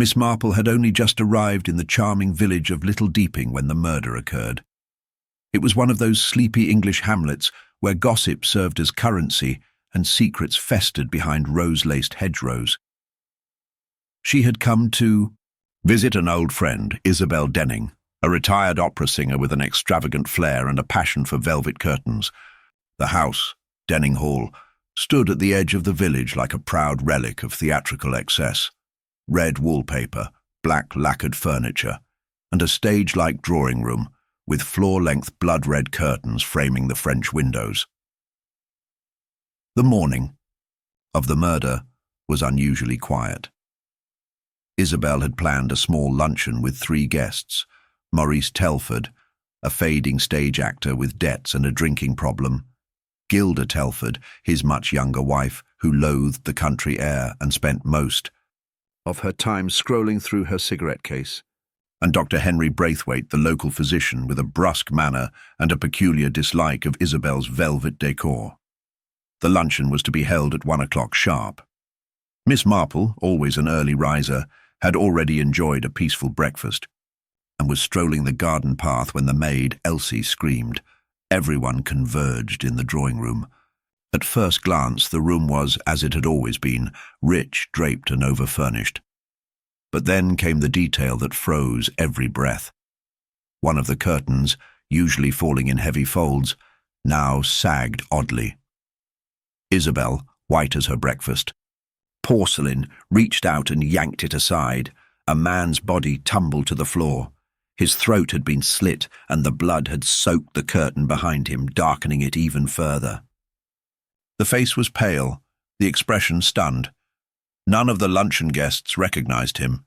Miss Marple had only just arrived in the charming village of Little Deeping when the murder occurred. It was one of those sleepy English hamlets where gossip served as currency and secrets festered behind rose-laced hedgerows. She had come to visit an old friend, Isabel Denning, a retired opera singer with an extravagant flair and a passion for velvet curtains. The house, Denning Hall, stood at the edge of the village like a proud relic of theatrical excess. Red wallpaper, black lacquered furniture, and a stage-like drawing room with floor-length blood-red curtains framing the French windows. The morning of the murder was unusually quiet. Isabel had planned a small luncheon with 3 guests: Maurice Telford, a fading stage actor with debts and a drinking problem; Gilda Telford, his much younger wife, who loathed the country air and spent most of her time scrolling through her cigarette case; and Dr. Henry Braithwaite, the local physician with a brusque manner and a peculiar dislike of Isabel's velvet decor. The luncheon was to be held at 1 o'clock sharp. Miss Marple, always an early riser, had already enjoyed a peaceful breakfast and was strolling the garden path when the maid, Elsie, screamed. Everyone converged in the drawing room. At first glance, the room was, as it had always been, rich, draped and over-furnished. But then came the detail that froze every breath. One of the curtains, usually falling in heavy folds, now sagged oddly. Isabel, white as her breakfast, porcelain, reached out and yanked it aside. A man's body tumbled to the floor. His throat had been slit, and the blood had soaked the curtain behind him, darkening it even further. The face was pale, the expression stunned. None of the luncheon guests recognized him.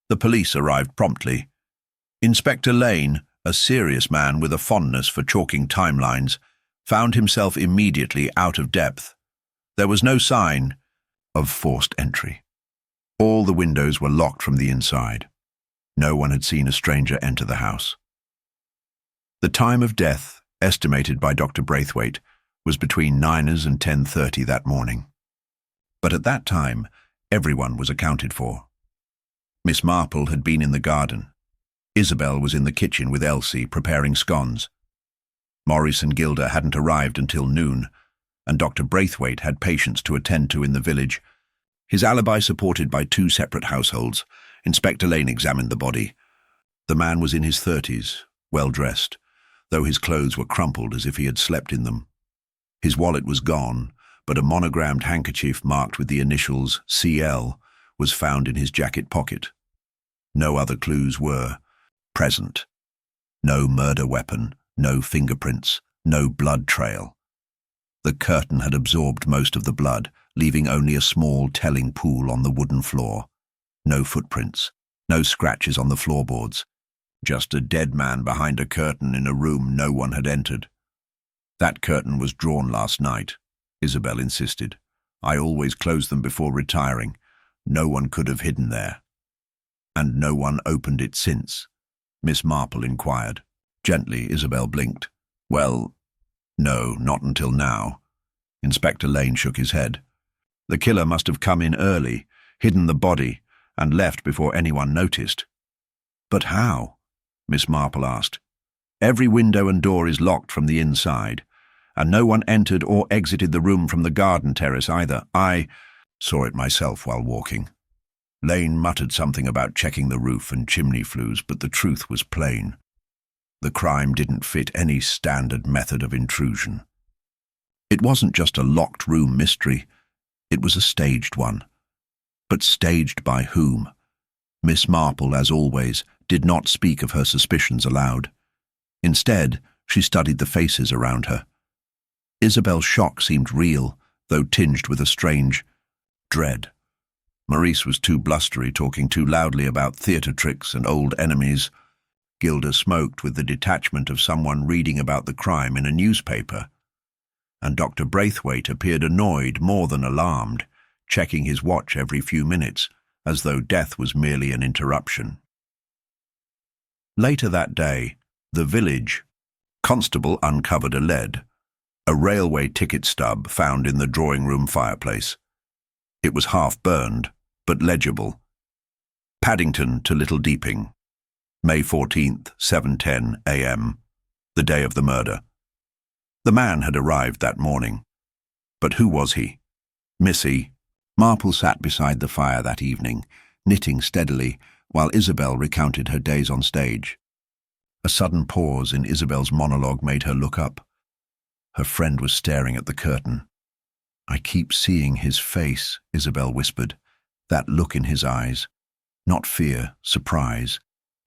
The police arrived promptly. Inspector Lane, a serious man with a fondness for chalking timelines, found himself immediately out of depth. There was no sign of forced entry. All the windows were locked from the inside. No one had seen a stranger enter the house. The time of death, estimated by Dr. Braithwaite, was between 9 and 10:30 that morning. But at that time, everyone was accounted for. Miss Marple had been in the garden. Isabel was in the kitchen with Elsie, preparing scones. Maurice and Gilda hadn't arrived until noon, and Dr. Braithwaite had patients to attend to in the village. His alibi supported by 2 separate households, Inspector Lane examined the body. The man was in his 30s, well-dressed, though his clothes were crumpled as if he had slept in them. His wallet was gone, but a monogrammed handkerchief marked with the initials CL was found in his jacket pocket. No other clues were present. No murder weapon, no fingerprints, no blood trail. The curtain had absorbed most of the blood, leaving only a small telling pool on the wooden floor. No footprints, no scratches on the floorboards. Just a dead man behind a curtain in a room no one had entered. That curtain was drawn last night, Isabel insisted. I always close them before retiring. No one could have hidden there. And no one opened it since? Miss Marple inquired. Gently, Isabel blinked. Well, no, not until now. Inspector Lane shook his head. The killer must have come in early, hidden the body, and left before anyone noticed. But how? Miss Marple asked. Every window and door is locked from the inside, and no one entered or exited the room from the garden terrace either. I saw it myself while walking. Lane muttered something about checking the roof and chimney flues, but the truth was plain. The crime didn't fit any standard method of intrusion. It wasn't just a locked room mystery, it was a staged one. But staged by whom? Miss Marple, as always, did not speak of her suspicions aloud. Instead, she studied the faces around her. Isabel's shock seemed real, though tinged with a strange dread. Maurice was too blustery, talking too loudly about theatre tricks and old enemies. Gilda smoked with the detachment of someone reading about the crime in a newspaper. And Dr. Braithwaite appeared annoyed more than alarmed, checking his watch every few minutes, as though death was merely an interruption. Later that day, the village constable uncovered a lead, a railway ticket stub found in the drawing-room fireplace. It was half-burned, but legible. Paddington to Little Deeping, May 14th, 7:10 a.m., the day of the murder. The man had arrived that morning. But who was he? Missy Marple sat beside the fire that evening, knitting steadily, while Isabel recounted her days on stage. A sudden pause in Isabel's monologue made her look up. Her friend was staring at the curtain. "I keep seeing his face," Isabel whispered, "that look in his eyes. Not fear, surprise,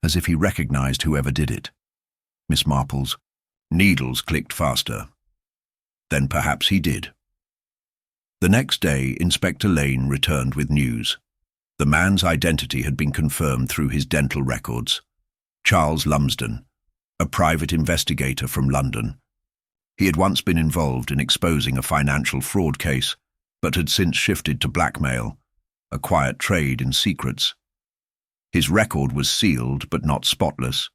as if he recognized whoever did it." Miss Marple's needles clicked faster. Then perhaps he did. The next day, Inspector Lane returned with news. The man's identity had been confirmed through his dental records. Charles Lumsden, a private investigator from London. He had once been involved in exposing a financial fraud case, but had since shifted to blackmail, a quiet trade in secrets. His record was sealed but not spotless.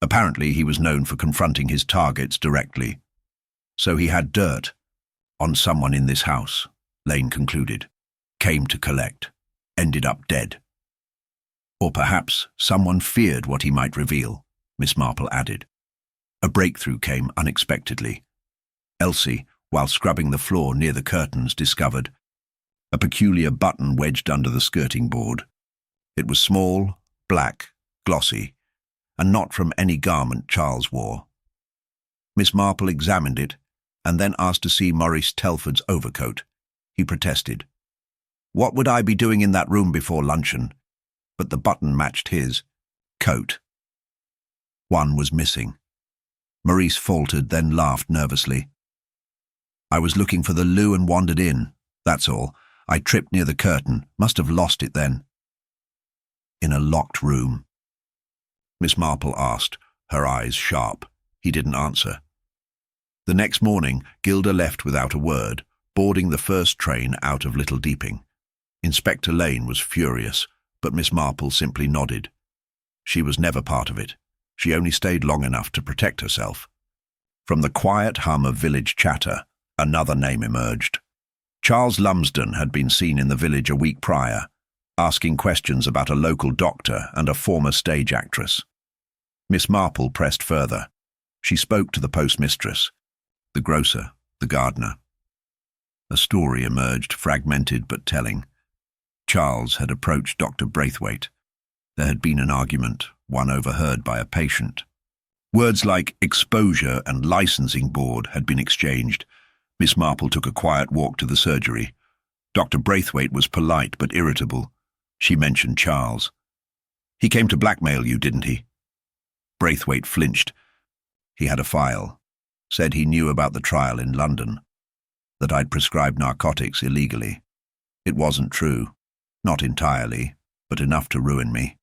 Apparently he was known for confronting his targets directly. So he had dirt on someone in this house, Lane concluded. Came to collect, ended up dead. Or perhaps someone feared what he might reveal, Miss Marple added. A breakthrough came unexpectedly. Elsie, while scrubbing the floor near the curtains, discovered a peculiar button wedged under the skirting board. It was small, black, glossy, and not from any garment Charles wore. Miss Marple examined it and then asked to see Maurice Telford's overcoat. He protested. "What would I be doing in that room before luncheon?" But the button matched his coat. One was missing. Maurice faltered, then laughed nervously. "I was looking for the loo and wandered in, that's all. I tripped near the curtain, must have lost it then." "In a locked room?" Miss Marple asked, her eyes sharp. He didn't answer. The next morning, Gilda left without a word, boarding the first train out of Little Deeping. Inspector Lane was furious, but Miss Marple simply nodded. She was never part of it. She only stayed long enough to protect herself. From the quiet hum of village chatter, another name emerged. Charles Lumsden had been seen in the village a week prior, asking questions about a local doctor and a former stage actress. Miss Marple pressed further. She spoke to the postmistress, the grocer, the gardener. A story emerged, fragmented but telling. Charles had approached Dr. Braithwaite. There had been an argument, one overheard by a patient. Words like exposure and licensing board had been exchanged. Miss Marple took a quiet walk to the surgery. Dr. Braithwaite was polite but irritable. She mentioned Charles. "He came to blackmail you, didn't he?" Braithwaite flinched. He had a file. Said he knew about the trial in London. That I'd prescribed narcotics illegally. It wasn't true. Not entirely, but enough to ruin me.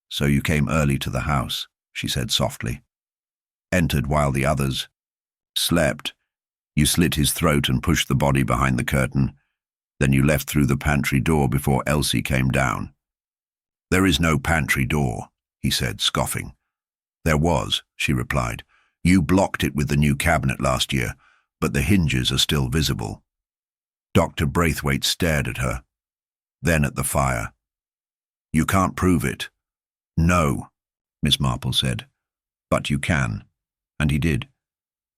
"So you came early to the house," she said softly. "Entered while the others slept. You slit his throat and pushed the body behind the curtain. Then you left through the pantry door before Elsie came down." "There is no pantry door," he said, scoffing. "There was," she replied. "You blocked it with the new cabinet last year, but the hinges are still visible." Dr. Braithwaite stared at her, then at the fire. "You can't prove it." "No," Miss Marple said. "But you can." And he did.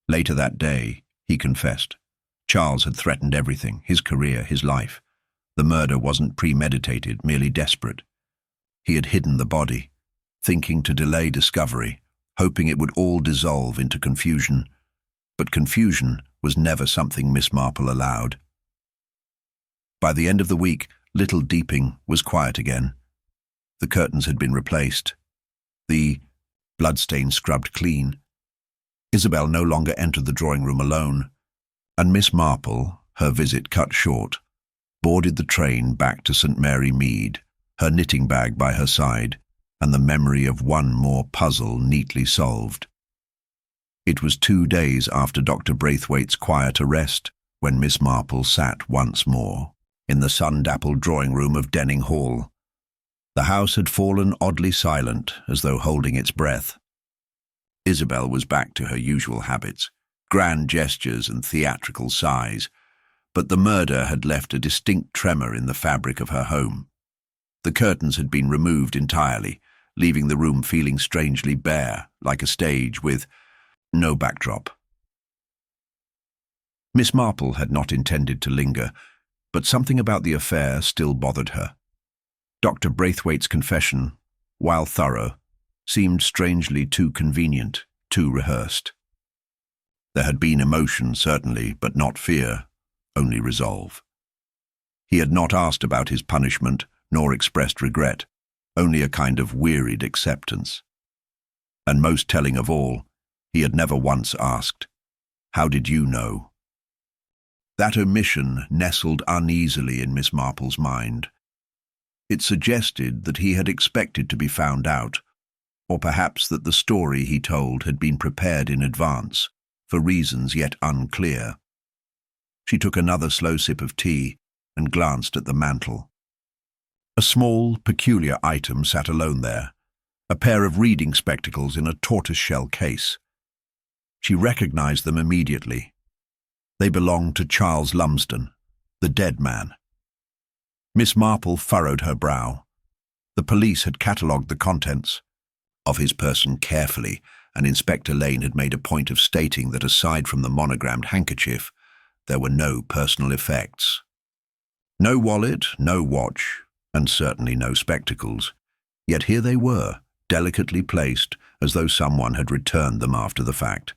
Later that day, he confessed. Charles had threatened everything, his career, his life. The murder wasn't premeditated, merely desperate. He had hidden the body, thinking to delay discovery, hoping it would all dissolve into confusion. But confusion was never something Miss Marple allowed. By the end of the week, Little Deeping was quiet again. The curtains had been replaced, the bloodstain scrubbed clean. Isabel no longer entered the drawing room alone, and Miss Marple, her visit cut short, boarded the train back to St. Mary Mead, her knitting bag by her side, and the memory of one more puzzle neatly solved. It was 2 days after Dr. Braithwaite's quiet arrest when Miss Marple sat once more in the sun-dappled drawing room of Denning Hall. The house had fallen oddly silent, as though holding its breath. Isabel was back to her usual habits, grand gestures and theatrical sighs, but the murder had left a distinct tremor in the fabric of her home. The curtains had been removed entirely, leaving the room feeling strangely bare, like a stage with no backdrop. Miss Marple had not intended to linger, but something about the affair still bothered her. Dr. Braithwaite's confession, while thorough, seemed strangely too convenient, too rehearsed. There had been emotion, certainly, but not fear, only resolve. He had not asked about his punishment, nor expressed regret, only a kind of wearied acceptance. And most telling of all, he had never once asked, "How did you know?" That omission nestled uneasily in Miss Marple's mind. It suggested that he had expected to be found out, or perhaps that the story he told had been prepared in advance, for reasons yet unclear. She took another slow sip of tea and glanced at the mantel. A small, peculiar item sat alone there, a pair of reading spectacles in a tortoise-shell case. She recognized them immediately. They belonged to Charles Lumsden, the dead man. Miss Marple furrowed her brow. The police had catalogued the contents of his person carefully, and Inspector Lane had made a point of stating that aside from the monogrammed handkerchief, there were no personal effects. No wallet, no watch, and certainly no spectacles. Yet here they were, delicately placed, as though someone had returned them after the fact.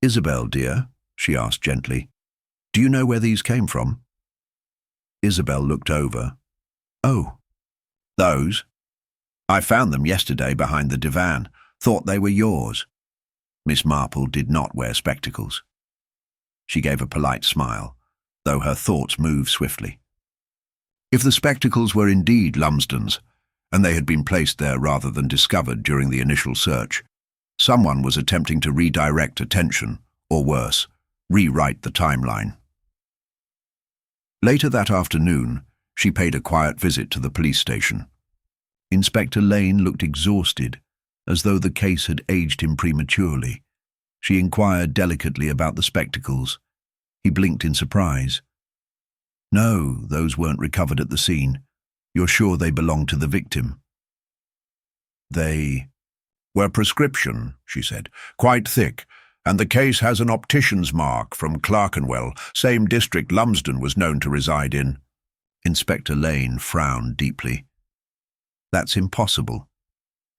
"Isabel, dear," she asked gently, "do you know where these came from?" Isabel looked over. "Oh, those? I found them yesterday behind the divan. Thought they were yours." Miss Marple did not wear spectacles. She gave a polite smile, though her thoughts moved swiftly. If the spectacles were indeed Lumsden's, and they had been placed there rather than discovered during the initial search, someone was attempting to redirect attention, or worse, rewrite the timeline. Later that afternoon, she paid a quiet visit to the police station. Inspector Lane looked exhausted, as though the case had aged him prematurely. She inquired delicately about the spectacles. He blinked in surprise. "No, those weren't recovered at the scene. You're sure they belonged to the victim?" "They were prescription," she said, "quite thick, and the case has an optician's mark from Clerkenwell, same district Lumsden was known to reside in." Inspector Lane frowned deeply. "That's impossible.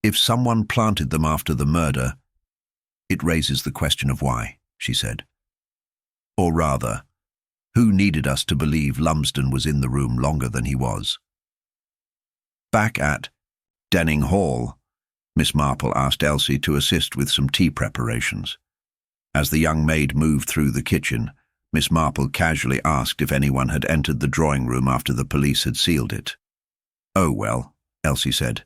If someone planted them after the murder, it raises the question of why," she said. "Or rather, who needed us to believe Lumsden was in the room longer than he was?" Back at Denning Hall, Miss Marple asked Elsie to assist with some tea preparations. As the young maid moved through the kitchen, Miss Marple casually asked if anyone had entered the drawing room after the police had sealed it. "Oh, well," Elsie said,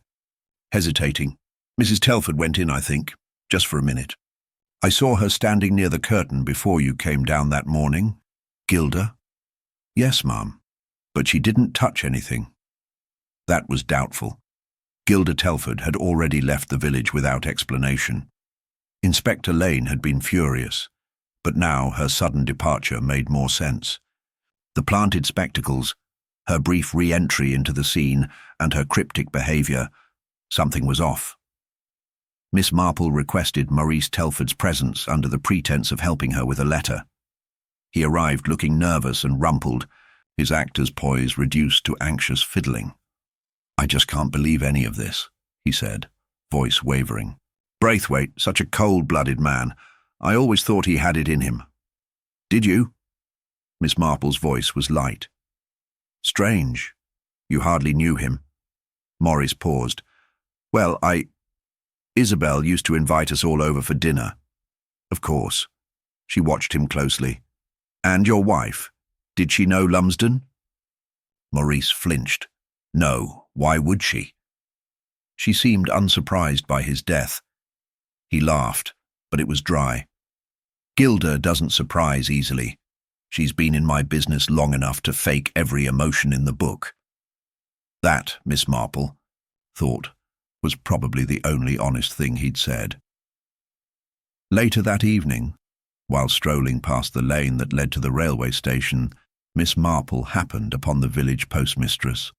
hesitating. "Mrs. Telford went in, I think, just for a minute. I saw her standing near the curtain before you came down that morning." "Gilda?" "Yes, ma'am, but she didn't touch anything." That was doubtful. Gilda Telford had already left the village without explanation. Inspector Lane had been furious, but now her sudden departure made more sense. The planted spectacles, her brief re-entry into the scene, and her cryptic behaviour, something was off. Miss Marple requested Maurice Telford's presence under the pretense of helping her with a letter. He arrived looking nervous and rumpled, his actor's poise reduced to anxious fiddling. "I just can't believe any of this," he said, voice wavering. "Braithwaite, such a cold-blooded man. I always thought he had it in him." "Did you?" Miss Marple's voice was light. "Strange. You hardly knew him." Maurice paused. "Well, Isabel used to invite us all over for dinner." "Of course." She watched him closely. "And your wife? Did she know Lumsden?" Maurice flinched. "No, why would she?" She seemed unsurprised by his death. He laughed, but it was dry. "Gilda doesn't surprise easily. She's been in my business long enough to fake every emotion in the book." That, Miss Marple thought, was probably the only honest thing he'd said. Later that evening, while strolling past the lane that led to the railway station, Miss Marple happened upon the village postmistress.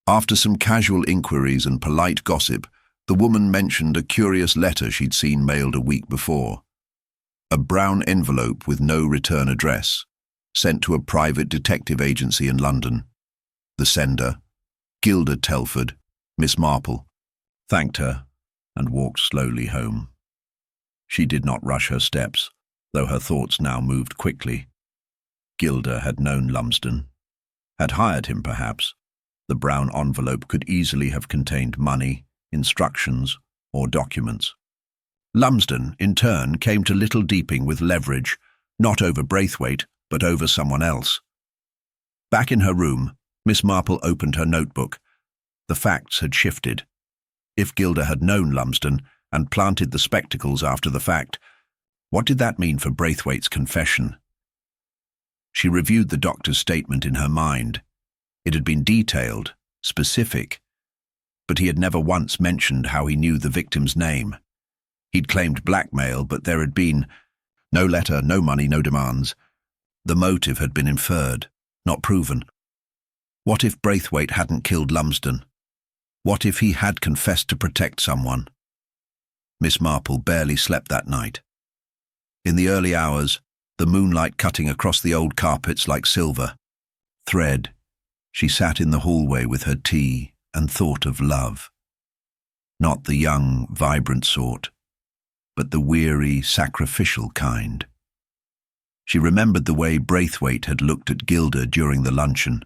After some casual inquiries and polite gossip, the woman mentioned a curious letter she'd seen mailed a week before. A brown envelope with no return address, sent to a private detective agency in London. The sender, Gilda Telford, Miss Marple, thanked her and walked slowly home. She did not rush her steps, though her thoughts now moved quickly. Gilda had known Lumsden, had hired him perhaps. The brown envelope could easily have contained money, instructions, or documents. Lumsden, in turn, came to Little Deeping with leverage, not over Braithwaite, but over someone else. Back in her room, Miss Marple opened her notebook. The facts had shifted. If Gilda had known Lumsden and planted the spectacles after the fact, what did that mean for Braithwaite's confession? She reviewed the doctor's statement in her mind. It had been detailed, specific, but he had never once mentioned how he knew the victim's name. He'd claimed blackmail, but there had been no letter, no money, no demands. The motive had been inferred, not proven. What if Braithwaite hadn't killed Lumsden? What if he had confessed to protect someone? Miss Marple barely slept that night. In the early hours, the moonlight cutting across the old carpets like silver thread, she sat in the hallway with her tea and thought of love. Not the young, vibrant sort, but the weary, sacrificial kind. She remembered the way Braithwaite had looked at Gilda during the luncheon,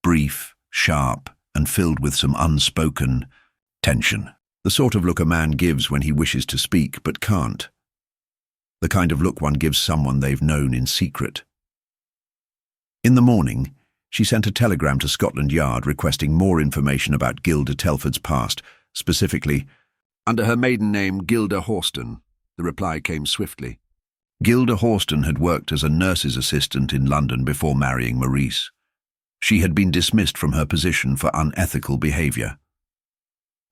brief, sharp, and filled with some unspoken tension. The sort of look a man gives when he wishes to speak but can't. The kind of look one gives someone they've known in secret. In the morning, she sent a telegram to Scotland Yard requesting more information about Gilda Telford's past, specifically, under her maiden name Gilda Horston. The reply came swiftly. Gilda Horston had worked as a nurse's assistant in London before marrying Maurice. She had been dismissed from her position for unethical behaviour.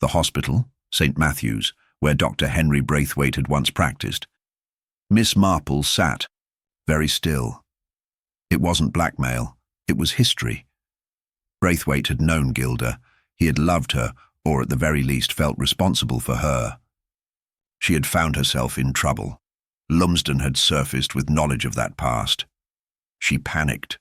The hospital, St. Matthew's, where Dr. Henry Braithwaite had once practised. Miss Marple sat, very still. It wasn't blackmail, it was history. Braithwaite had known Gilda, he had loved her, or at the very least felt responsible for her. She had found herself in trouble. Lumsden had surfaced with knowledge of that past. She panicked.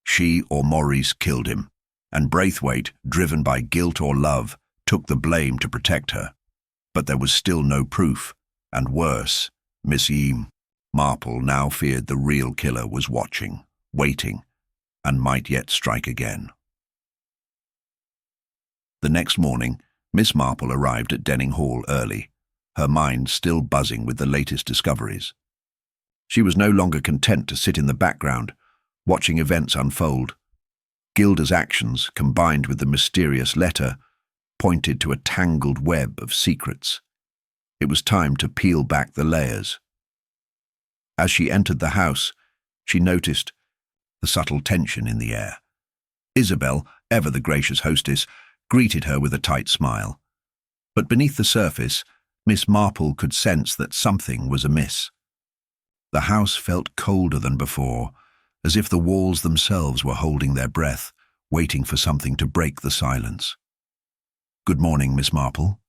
She or Maurice killed him, and Braithwaite, driven by guilt or love, took the blame to protect her. But there was still no proof, and worse, Miss Marple now feared the real killer was watching, waiting, and might yet strike again. The next morning, Miss Marple arrived at Denning Hall early, her mind still buzzing with the latest discoveries. She was no longer content to sit in the background, watching events unfold. Gilda's actions, combined with the mysterious letter, pointed to a tangled web of secrets. It was time to peel back the layers. As she entered the house, she noticed the subtle tension in the air. Isabel, ever the gracious hostess, greeted her with a tight smile. But beneath the surface, Miss Marple could sense that something was amiss. The house felt colder than before, as if the walls themselves were holding their breath, waiting for something to break the silence. "Good morning, Miss Marple,"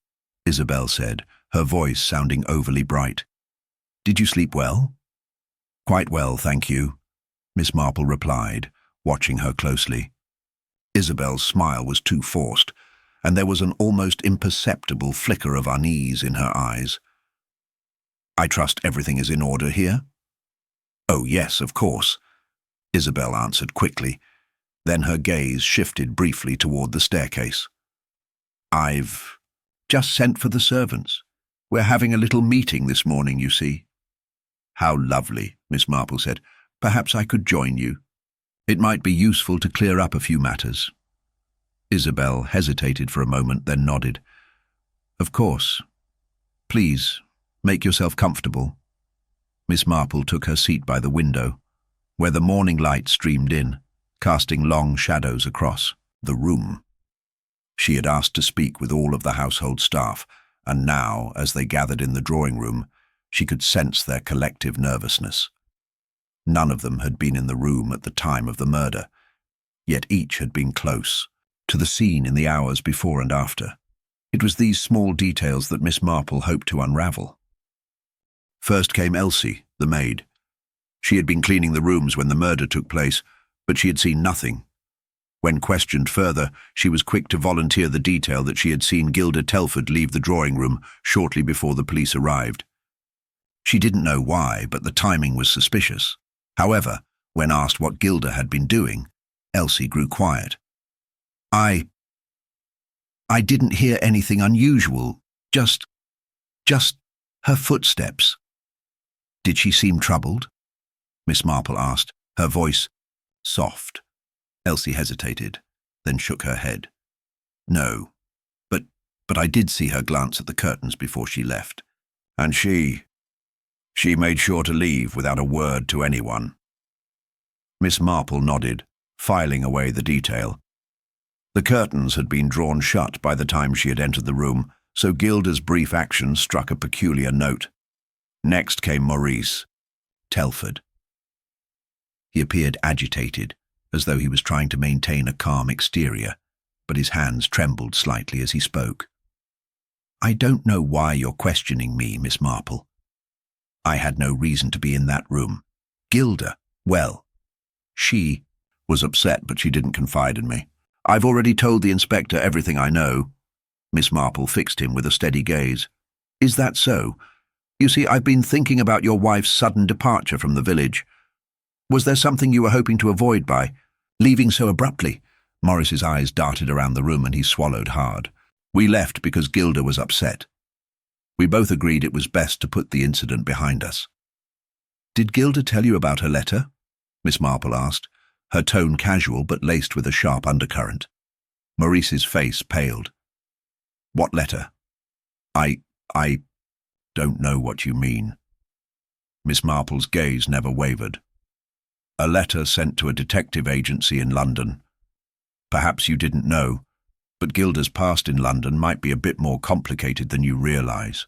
Isabel said, her voice sounding overly bright. "Did you sleep well?" "Quite well, thank you," Miss Marple replied, watching her closely. Isabel's smile was too forced, and there was an almost imperceptible flicker of unease in her eyes. "I trust everything is in order here?" "Oh, yes, of course," Isabel answered quickly. Then her gaze shifted briefly toward the staircase. "I've just sent for the servants. We're having a little meeting this morning, you see." "How lovely," Miss Marple said. "Perhaps I could join you. It might be useful to clear up a few matters." Isabel hesitated for a moment, then nodded. "Of course. Please, make yourself comfortable." Miss Marple took her seat by the window, where the morning light streamed in, casting long shadows across the room. She had asked to speak with all of the household staff, and now, as they gathered in the drawing room, she could sense their collective nervousness. None of them had been in the room at the time of the murder, yet each had been close, to the scene in the hours before and after. It was these small details that Miss Marple hoped to unravel. First came Elsie, the maid. She had been cleaning the rooms when the murder took place, but she had seen nothing. When questioned further, she was quick to volunteer the detail that she had seen Gilda Telford leave the drawing room shortly before the police arrived. She didn't know why, but the timing was suspicious. However, when asked what Gilda had been doing, Elsie grew quiet. I didn't hear anything unusual, just her footsteps. Did she seem troubled? Miss Marple asked, her voice soft. Elsie hesitated, then shook her head. No, but I did see her glance at the curtains before she left. And she made sure to leave without a word to anyone. Miss Marple nodded, filing away the detail. The curtains had been drawn shut by the time she had entered the room, so Gilda's brief action struck a peculiar note. Next came Maurice Telford. He appeared agitated, as though he was trying to maintain a calm exterior, but his hands trembled slightly as he spoke. I don't know why you're questioning me, Miss Marple. I had no reason to be in that room. Gilda, well, she was upset, but she didn't confide in me. I've already told the inspector everything I know. Miss Marple fixed him with a steady gaze. Is that so? You see, I've been thinking about your wife's sudden departure from the village. Was there something you were hoping to avoid by leaving so abruptly? Morris's eyes darted around the room and he swallowed hard. We left because Gilda was upset. We both agreed it was best to put the incident behind us. Did Gilda tell you about her letter? Miss Marple asked, her tone casual but laced with a sharp undercurrent. Maurice's face paled. What letter? I don't know what you mean. Miss Marple's gaze never wavered. A letter sent to a detective agency in London. Perhaps you didn't know, but Gilda's past in London might be a bit more complicated than you realize.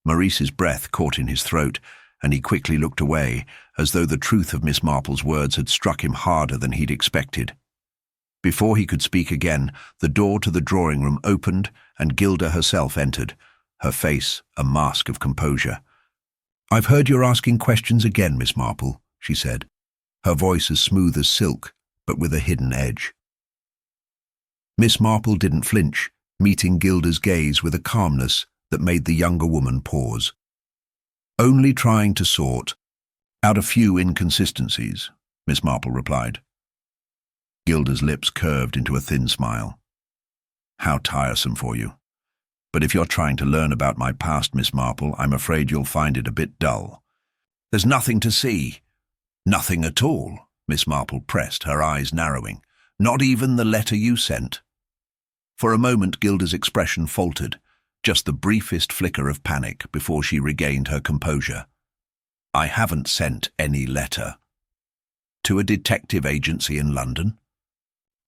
Maurice's breath caught in his throat, and he quickly looked away, as though the truth of Miss Marple's words had struck him harder than he'd expected. Before he could speak again, the door to the drawing room opened and Gilda herself entered, her face a mask of composure. I've heard you're asking questions again, Miss Marple, she said, her voice as smooth as silk, but with a hidden edge. Miss Marple didn't flinch, meeting Gilda's gaze with a calmness that made the younger woman pause. Only trying to sort out a few inconsistencies, Miss Marple replied. Gilda's lips curved into a thin smile. How tiresome for you. But if you're trying to learn about my past, Miss Marple, I'm afraid you'll find it a bit dull. There's nothing to see. Nothing at all, Miss Marple pressed, her eyes narrowing. Not even the letter you sent. For a moment Gilda's expression faltered, just the briefest flicker of panic before she regained her composure. I haven't sent any letter. To a detective agency in London?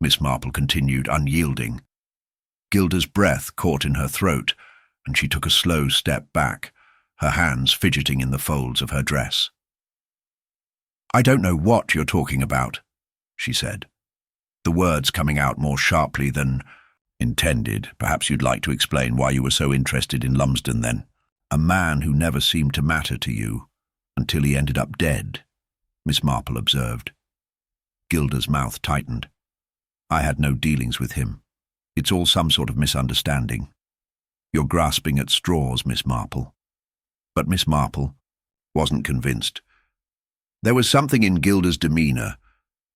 Miss Marple continued, unyielding. Gilda's breath caught in her throat, and she took a slow step back, her hands fidgeting in the folds of her dress. I don't know what you're talking about, she said, the words coming out more sharply than intended. Perhaps you'd like to explain why you were so interested in Lumsden then. A man who never seemed to matter to you until he ended up dead, Miss Marple observed. Gilda's mouth tightened. I had no dealings with him. It's all some sort of misunderstanding. You're grasping at straws, Miss Marple. But Miss Marple wasn't convinced. There was something in Gilda's demeanour,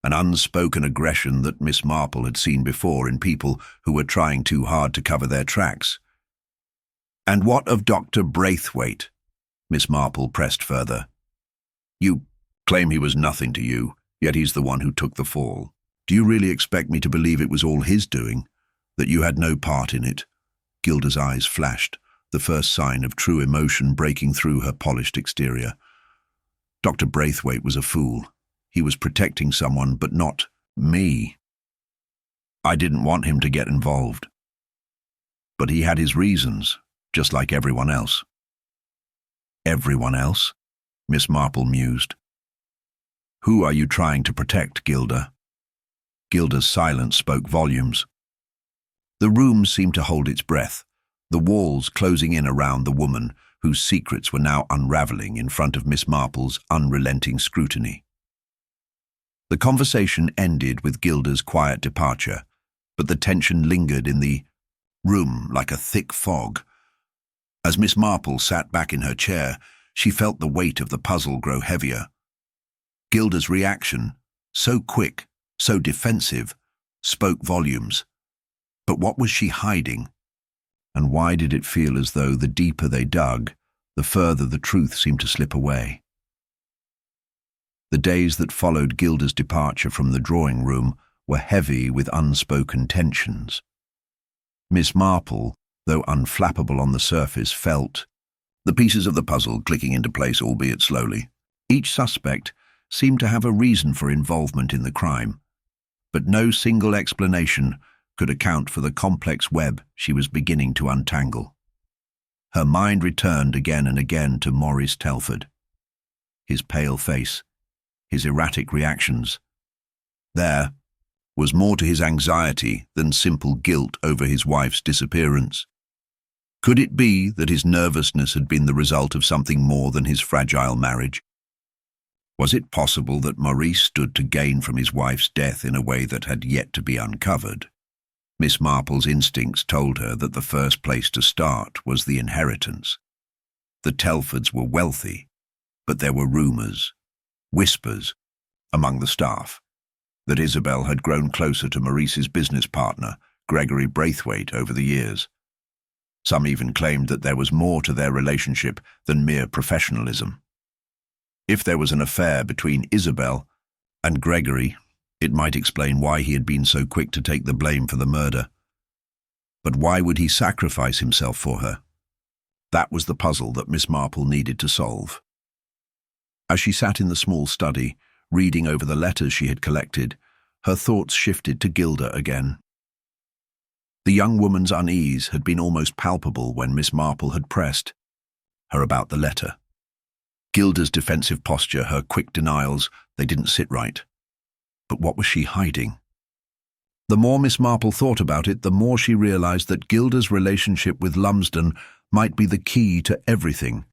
an unspoken aggression that Miss Marple had seen before in people who were trying too hard to cover their tracks. And what of Dr. Braithwaite? Miss Marple pressed further. You claim he was nothing to you, yet he's the one who took the fall. Do you really expect me to believe it was all his doing, that you had no part in it? Gilda's eyes flashed, the first sign of true emotion breaking through her polished exterior. Dr. Braithwaite was a fool. He was protecting someone, but not me. I didn't want him to get involved. But he had his reasons, just like everyone else. Everyone else? Miss Marple mused. Who are you trying to protect, Gilda? Gilda's silence spoke volumes. The room seemed to hold its breath, the walls closing in around the woman whose secrets were now unraveling in front of Miss Marple's unrelenting scrutiny. The conversation ended with Gilda's quiet departure, but the tension lingered in the room like a thick fog. As Miss Marple sat back in her chair, she felt the weight of the puzzle grow heavier. Gilda's reaction, so quick, so defensive, spoke volumes. But what was she hiding? And why did it feel as though the deeper they dug, the further the truth seemed to slip away? The days that followed Gilda's departure from the drawing room were heavy with unspoken tensions. Miss Marple, though unflappable on the surface, felt the pieces of the puzzle clicking into place, albeit slowly. Each suspect seemed to have a reason for involvement in the crime, but no single explanation could account for the complex web she was beginning to untangle. Her mind returned again and again to Maurice Telford. His pale face, his erratic reactions. There was more to his anxiety than simple guilt over his wife's disappearance. Could it be that his nervousness had been the result of something more than his fragile marriage? Was it possible that Maurice stood to gain from his wife's death in a way that had yet to be uncovered? Miss Marple's instincts told her that the first place to start was the inheritance. The Telfords were wealthy, but there were rumours, whispers, among the staff, that Isabel had grown closer to Maurice's business partner, Gregory Braithwaite, over the years. Some even claimed that there was more to their relationship than mere professionalism. If there was an affair between Isabel and Gregory, it might explain why he had been so quick to take the blame for the murder. But why would he sacrifice himself for her? That was the puzzle that Miss Marple needed to solve. As she sat in the small study, reading over the letters she had collected, her thoughts shifted to Gilda again. The young woman's unease had been almost palpable when Miss Marple had pressed her about the letter. Gilda's defensive posture, her quick denials, they didn't sit right. But what was she hiding? The more Miss Marple thought about it, the more she realized that Gilda's relationship with Lumsden might be the key to everything.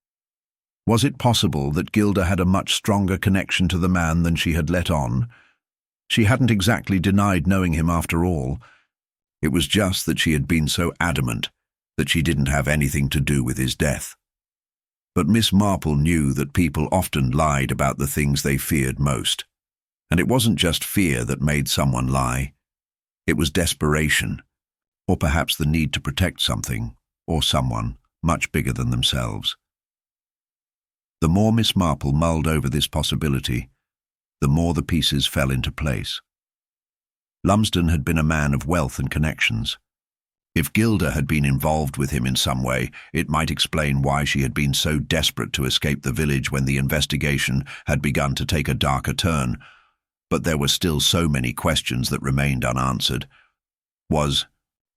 Was it possible that Gilda had a much stronger connection to the man than she had let on? She hadn't exactly denied knowing him after all. It was just that she had been so adamant that she didn't have anything to do with his death. But Miss Marple knew that people often lied about the things they feared most. And it wasn't just fear that made someone lie. It was desperation, or perhaps the need to protect something, or someone, much bigger than themselves. The more Miss Marple mulled over this possibility, the more the pieces fell into place. Lumsden had been a man of wealth and connections. If Gilda had been involved with him in some way, it might explain why she had been so desperate to escape the village when the investigation had begun to take a darker turn. But there were still so many questions that remained unanswered. Was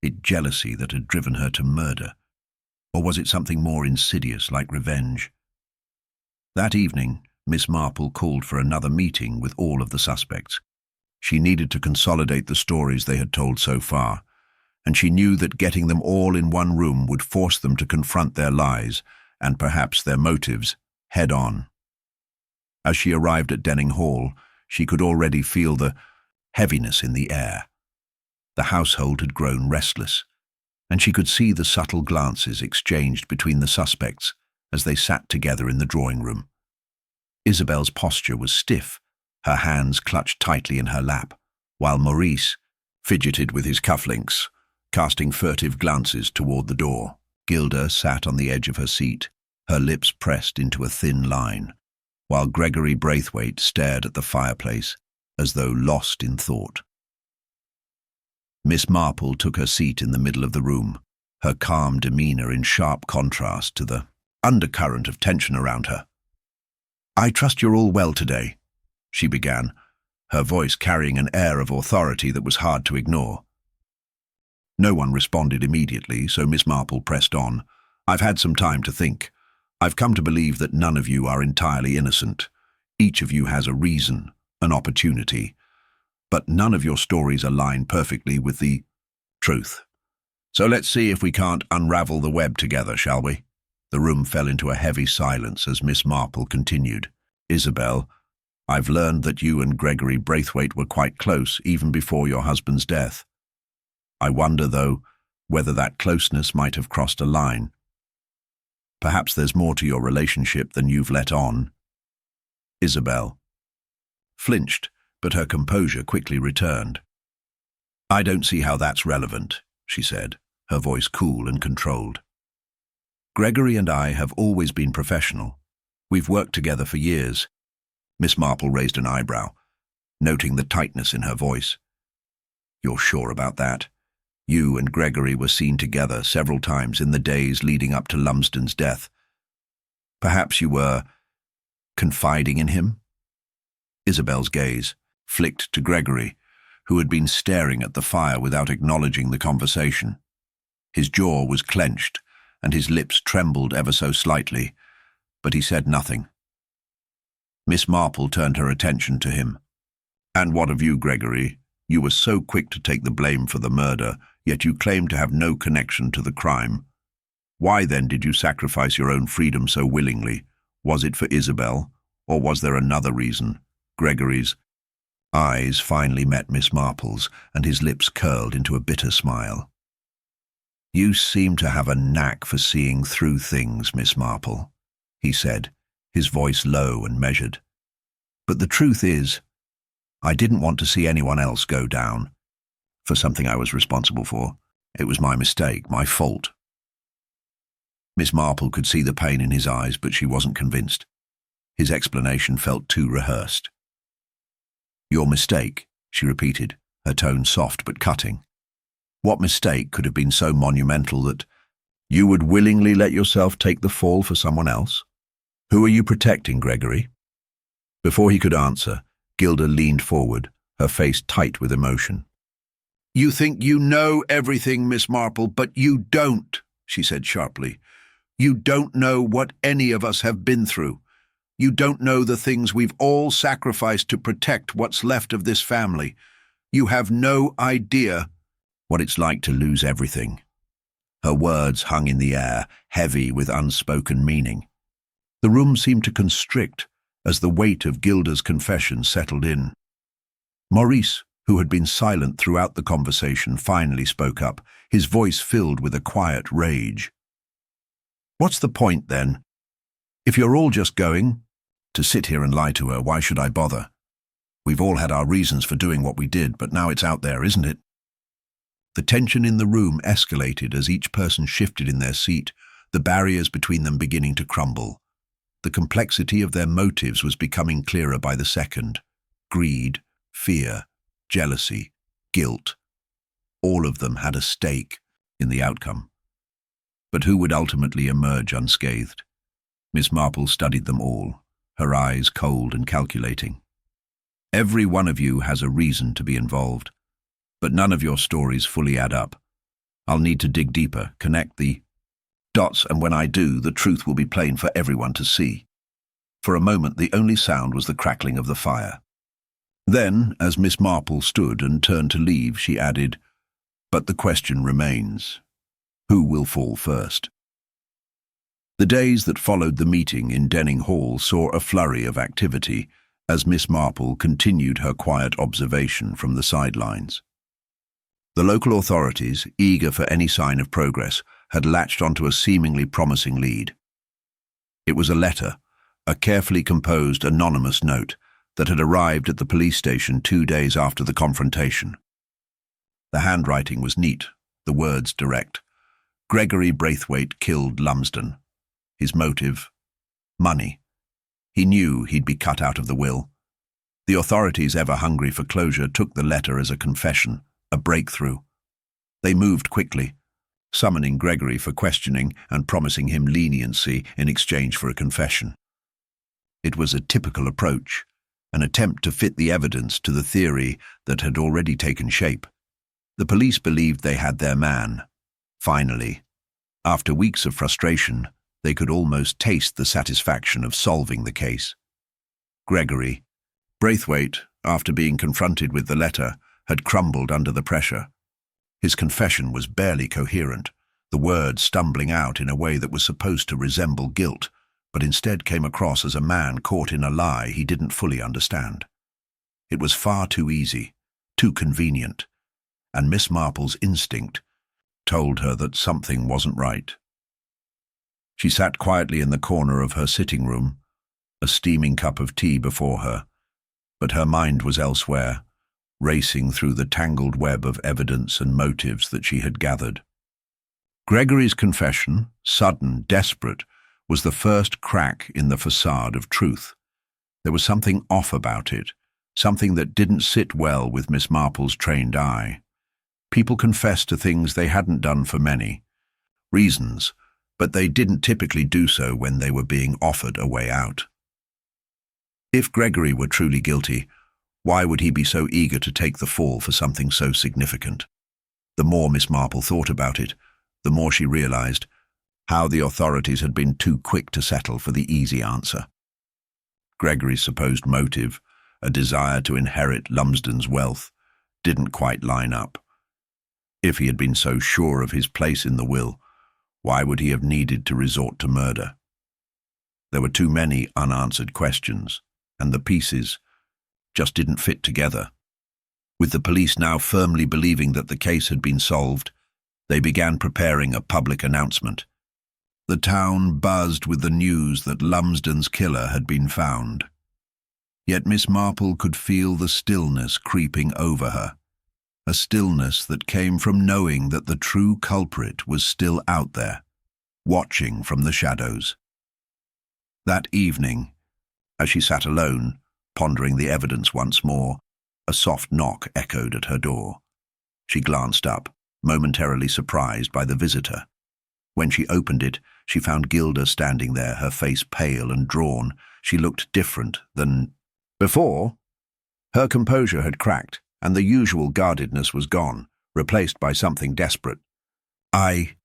it jealousy that had driven her to murder? Or was it something more insidious like revenge? That evening, Miss Marple called for another meeting with all of the suspects. She needed to consolidate the stories they had told so far, and she knew that getting them all in one room would force them to confront their lies, and perhaps their motives, head-on. As she arrived at Denning Hall, she could already feel the heaviness in the air. The household had grown restless, and she could see the subtle glances exchanged between the suspects as they sat together in the drawing room. Isabel's posture was stiff, her hands clutched tightly in her lap, while Maurice fidgeted with his cufflinks, casting furtive glances toward the door. Gilda sat on the edge of her seat, her lips pressed into a thin line, while Gregory Braithwaite stared at the fireplace as though lost in thought. Miss Marple took her seat in the middle of the room, her calm demeanour in sharp contrast to the undercurrent of tension around her. "I trust you're all well today," she began, her voice carrying an air of authority that was hard to ignore. No one responded immediately, so Miss Marple pressed on. "I've had some time to think. I've come to believe that none of you are entirely innocent. Each of you has a reason, an opportunity. but none of your stories align perfectly with the truth. So let's see if we can't unravel the web together, shall we? The room fell into a heavy silence as Miss Marple continued. Isabel, I've learned that you and Gregory Braithwaite were quite close even before your husband's death. I wonder, though, whether that closeness might have crossed a line. Perhaps there's more to your relationship than you've let on. Isabel flinched, but her composure quickly returned. I don't see how that's relevant, she said, her voice cool and controlled. Gregory and I have always been professional. We've worked together for years. Miss Marple raised an eyebrow, noting the tightness in her voice. You're sure about that? You and Gregory were seen together several times in the days leading up to Lumsden's death. Perhaps you were confiding in him? Isabel's gaze flicked to Gregory, who had been staring at the fire without acknowledging the conversation. His jaw was clenched, and his lips trembled ever so slightly, but he said nothing. Miss Marple turned her attention to him. And what of you, Gregory? You were so quick to take the blame for the murder, yet you claim to have no connection to the crime. Why then did you sacrifice your own freedom so willingly? Was it for Isabel, or was there another reason? Gregory's eyes finally met Miss Marple's, and his lips curled into a bitter smile. You seem to have a knack for seeing through things, Miss Marple, he said, his voice low and measured. But the truth is, I didn't want to see anyone else go down. For something I was responsible for. It was my mistake, my fault. Miss Marple could see the pain in his eyes, but she wasn't convinced. His explanation felt too rehearsed. Your mistake, she repeated, her tone soft but cutting. What mistake could have been so monumental that you would willingly let yourself take the fall for someone else? Who are you protecting, Gregory? Before he could answer, Gilda leaned forward, her face tight with emotion. You think you know everything, Miss Marple, but you don't, she said sharply. You don't know what any of us have been through. You don't know the things we've all sacrificed to protect what's left of this family. You have no idea what it's like to lose everything. Her words hung in the air, heavy with unspoken meaning. The room seemed to constrict as the weight of Gilda's confession settled in. Maurice, who had been silent throughout the conversation, finally spoke up, his voice filled with a quiet rage. What's the point, then? If you're all just going to sit here and lie to her, why should I bother? We've all had our reasons for doing what we did, but now it's out there, isn't it? The tension in the room escalated as each person shifted in their seat, the barriers between them beginning to crumble. The complexity of their motives was becoming clearer by the second. Greed, fear, jealousy, guilt. All of them had a stake in the outcome. But who would ultimately emerge unscathed? Miss Marple studied them all, her eyes cold and calculating. Every one of you has a reason to be involved, but none of your stories fully add up. I'll need to dig deeper, connect the dots, and when I do, the truth will be plain for everyone to see. For a moment, the only sound was the crackling of the fire. Then, as Miss Marple stood and turned to leave, she added, but the question remains. Who will fall first? The days that followed the meeting in Denning Hall saw a flurry of activity as Miss Marple continued her quiet observation from the sidelines. The local authorities, eager for any sign of progress, had latched onto a seemingly promising lead. It was a letter, a carefully composed anonymous note, that had arrived at the police station 2 days after the confrontation. The handwriting was neat, the words direct. Gregory Braithwaite killed Lumsden. His motive? Money. He knew he'd be cut out of the will. The authorities, ever hungry for closure, took the letter as a confession, a breakthrough. They moved quickly, summoning Gregory for questioning and promising him leniency in exchange for a confession. It was a typical approach, an attempt to fit the evidence to the theory that had already taken shape. The police believed they had their man. Finally, after weeks of frustration, they could almost taste the satisfaction of solving the case. Gregory Braithwaite, after being confronted with the letter, had crumbled under the pressure. His confession was barely coherent, the words stumbling out in a way that was supposed to resemble guilt, but instead came across as a man caught in a lie he didn't fully understand. It was far too easy, too convenient, and Miss Marple's instinct told her that something wasn't right. She sat quietly in the corner of her sitting room, a steaming cup of tea before her, but her mind was elsewhere, racing through the tangled web of evidence and motives that she had gathered. Gregory's confession, sudden, desperate, was the first crack in the facade of truth. There was something off about it, something that didn't sit well with Miss Marple's trained eye. People confessed to things they hadn't done for many reasons, but they didn't typically do so when they were being offered a way out. If Gregory were truly guilty, why would he be so eager to take the fall for something so significant? The more Miss Marple thought about it, the more she realized how the authorities had been too quick to settle for the easy answer. Gregory's supposed motive, a desire to inherit Lumsden's wealth, didn't quite line up. If he had been so sure of his place in the will, why would he have needed to resort to murder? There were too many unanswered questions, and the pieces just didn't fit together. With the police now firmly believing that the case had been solved, they began preparing a public announcement. The town buzzed with the news that Lumsden's killer had been found. Yet Miss Marple could feel the stillness creeping over her, a stillness that came from knowing that the true culprit was still out there, watching from the shadows. That evening, as she sat alone, pondering the evidence once more, a soft knock echoed at her door. She glanced up, momentarily surprised by the visitor. When she opened it, she found Gilda standing there, her face pale and drawn. She looked different than before. Her composure had cracked, and the usual guardedness was gone, replaced by something desperate. I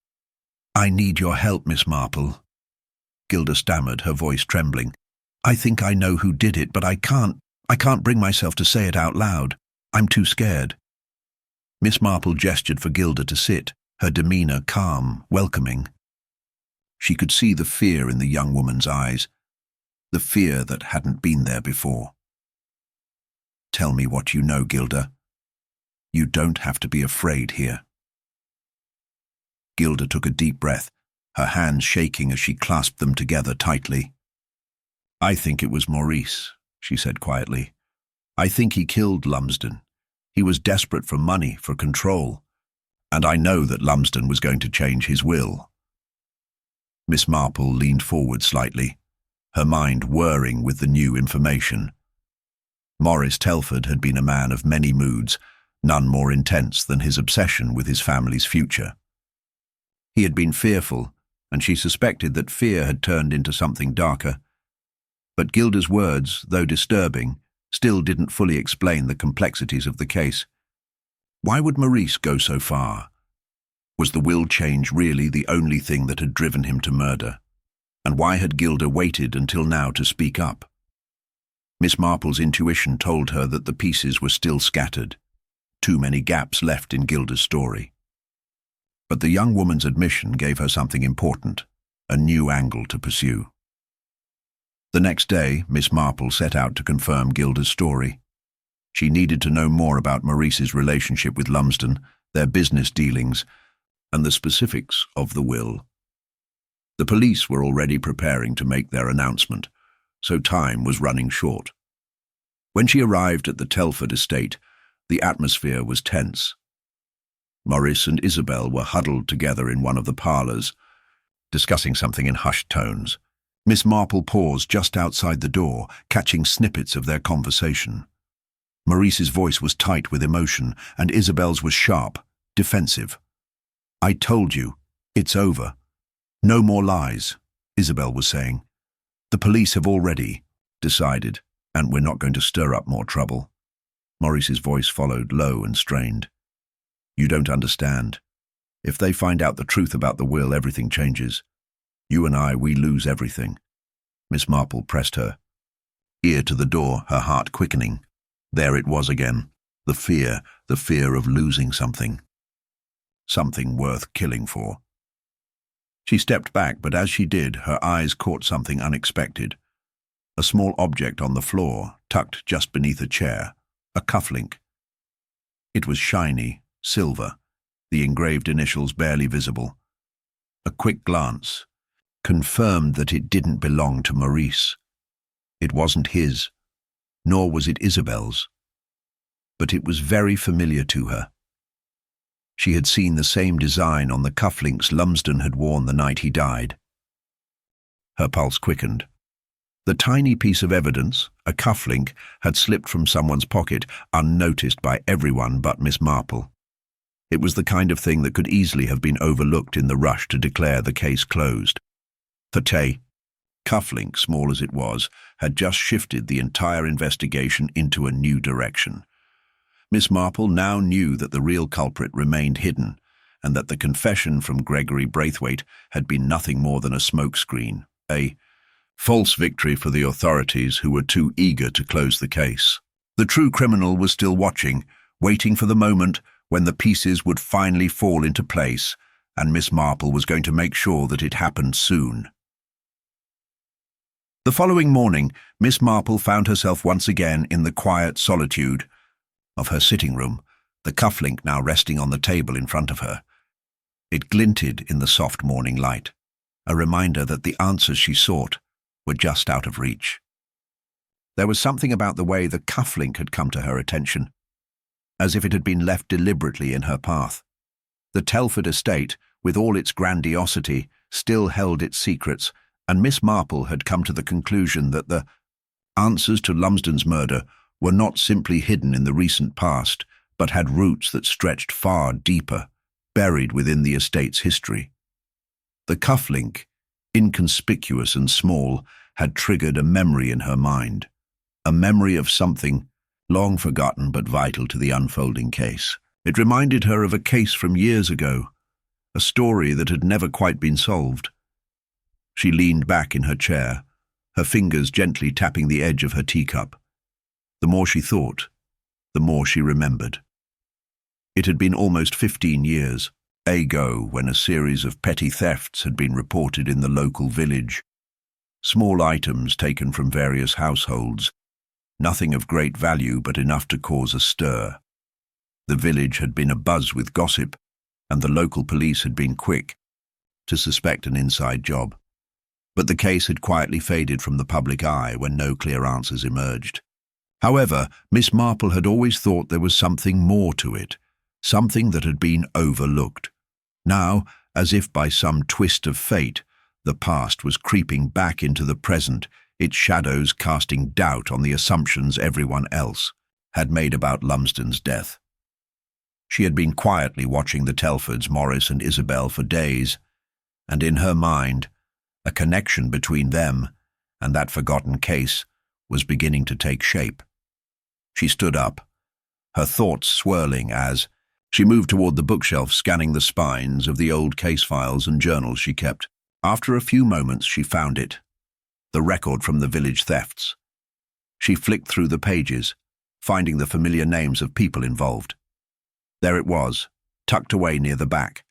need your help, Miss Marple," Gilda stammered, her voice trembling. "I think I know who did it, but I can't bring myself to say it out loud. I'm too scared." Miss Marple gestured for Gilda to sit, her demeanor calm, welcoming. She could see the fear in the young woman's eyes, the fear that hadn't been there before. "Tell me what you know, Gilda. You don't have to be afraid here." Gilda took a deep breath, her hands shaking as she clasped them together tightly. "I think it was Maurice," she said quietly. "I think he killed Lumsden. He was desperate for money, for control. And I know that Lumsden was going to change his will." Miss Marple leaned forward slightly, her mind whirring with the new information. Maurice Telford had been a man of many moods, none more intense than his obsession with his family's future. He had been fearful, and she suspected that fear had turned into something darker. But Gilda's words, though disturbing, still didn't fully explain the complexities of the case. Why would Maurice go so far? Was the will change really the only thing that had driven him to murder? And why had Gilda waited until now to speak up? Miss Marple's intuition told her that the pieces were still scattered, too many gaps left in Gilda's story. But the young woman's admission gave her something important, a new angle to pursue. The next day, Miss Marple set out to confirm Gilda's story. She needed to know more about Maurice's relationship with Lumsden, their business dealings, and the specifics of the will. The police were already preparing to make their announcement, so time was running short. When she arrived at the Telford estate, the atmosphere was tense. Maurice and Isabel were huddled together in one of the parlours, discussing something in hushed tones. Miss Marple paused just outside the door, catching snippets of their conversation. Maurice's voice was tight with emotion, and Isabel's was sharp, defensive. "I told you, it's over. No more lies," Isabel was saying. "The police have already decided, and we're not going to stir up more trouble." Maurice's voice followed, low and strained. "You don't understand. If they find out the truth about the will, everything changes. You and I, we lose everything." Miss Marple pressed her ear to the door, her heart quickening. There it was again, the fear of losing something. Something worth killing for. She stepped back, but as she did, her eyes caught something unexpected. A small object on the floor, tucked just beneath a chair, a cufflink. It was shiny, silver, the engraved initials barely visible. A quick glance confirmed that it didn't belong to Maurice. It wasn't his, nor was it Isabel's. But it was very familiar to her. She had seen the same design on the cufflinks Lumsden had worn the night he died. Her pulse quickened. The tiny piece of evidence, a cufflink, had slipped from someone's pocket, unnoticed by everyone but Miss Marple. It was the kind of thing that could easily have been overlooked in the rush to declare the case closed. The cufflink, small as it was, had just shifted the entire investigation into a new direction. Miss Marple now knew that the real culprit remained hidden, and that the confession from Gregory Braithwaite had been nothing more than a smokescreen, a false victory for the authorities who were too eager to close the case. The true criminal was still watching, waiting for the moment when the pieces would finally fall into place, and Miss Marple was going to make sure that it happened soon. The following morning, Miss Marple found herself once again in the quiet solitude of her sitting room, the cufflink now resting on the table in front of her. It glinted in the soft morning light, a reminder that the answers she sought were just out of reach. There was something about the way the cufflink had come to her attention, as if it had been left deliberately in her path. The Telford estate, with all its grandiosity, still held its secrets, and Miss Marple had come to the conclusion that the answers to Lumsden's murder were not simply hidden in the recent past, but had roots that stretched far deeper, buried within the estate's history. The cufflink, inconspicuous and small, had triggered a memory in her mind, a memory of something long forgotten but vital to the unfolding case. It reminded her of a case from years ago, a story that had never quite been solved. She leaned back in her chair, her fingers gently tapping the edge of her teacup. The more she thought, the more she remembered. It had been almost 15 years ago when a series of petty thefts had been reported in the local village. Small items taken from various households, nothing of great value but enough to cause a stir. The village had been abuzz with gossip, and the local police had been quick to suspect an inside job. But the case had quietly faded from the public eye when no clear answers emerged. However, Miss Marple had always thought there was something more to it, something that had been overlooked. Now, as if by some twist of fate, the past was creeping back into the present, its shadows casting doubt on the assumptions everyone else had made about Lumsden's death. She had been quietly watching the Telfords, Maurice and Isabel, for days, and in her mind, a connection between them and that forgotten case was beginning to take shape. She stood up, her thoughts swirling as she moved toward the bookshelf, scanning the spines of the old case files and journals she kept. After a few moments, she found it, the record from the village thefts. She flicked through the pages, finding the familiar names of people involved. There it was, tucked away near the back,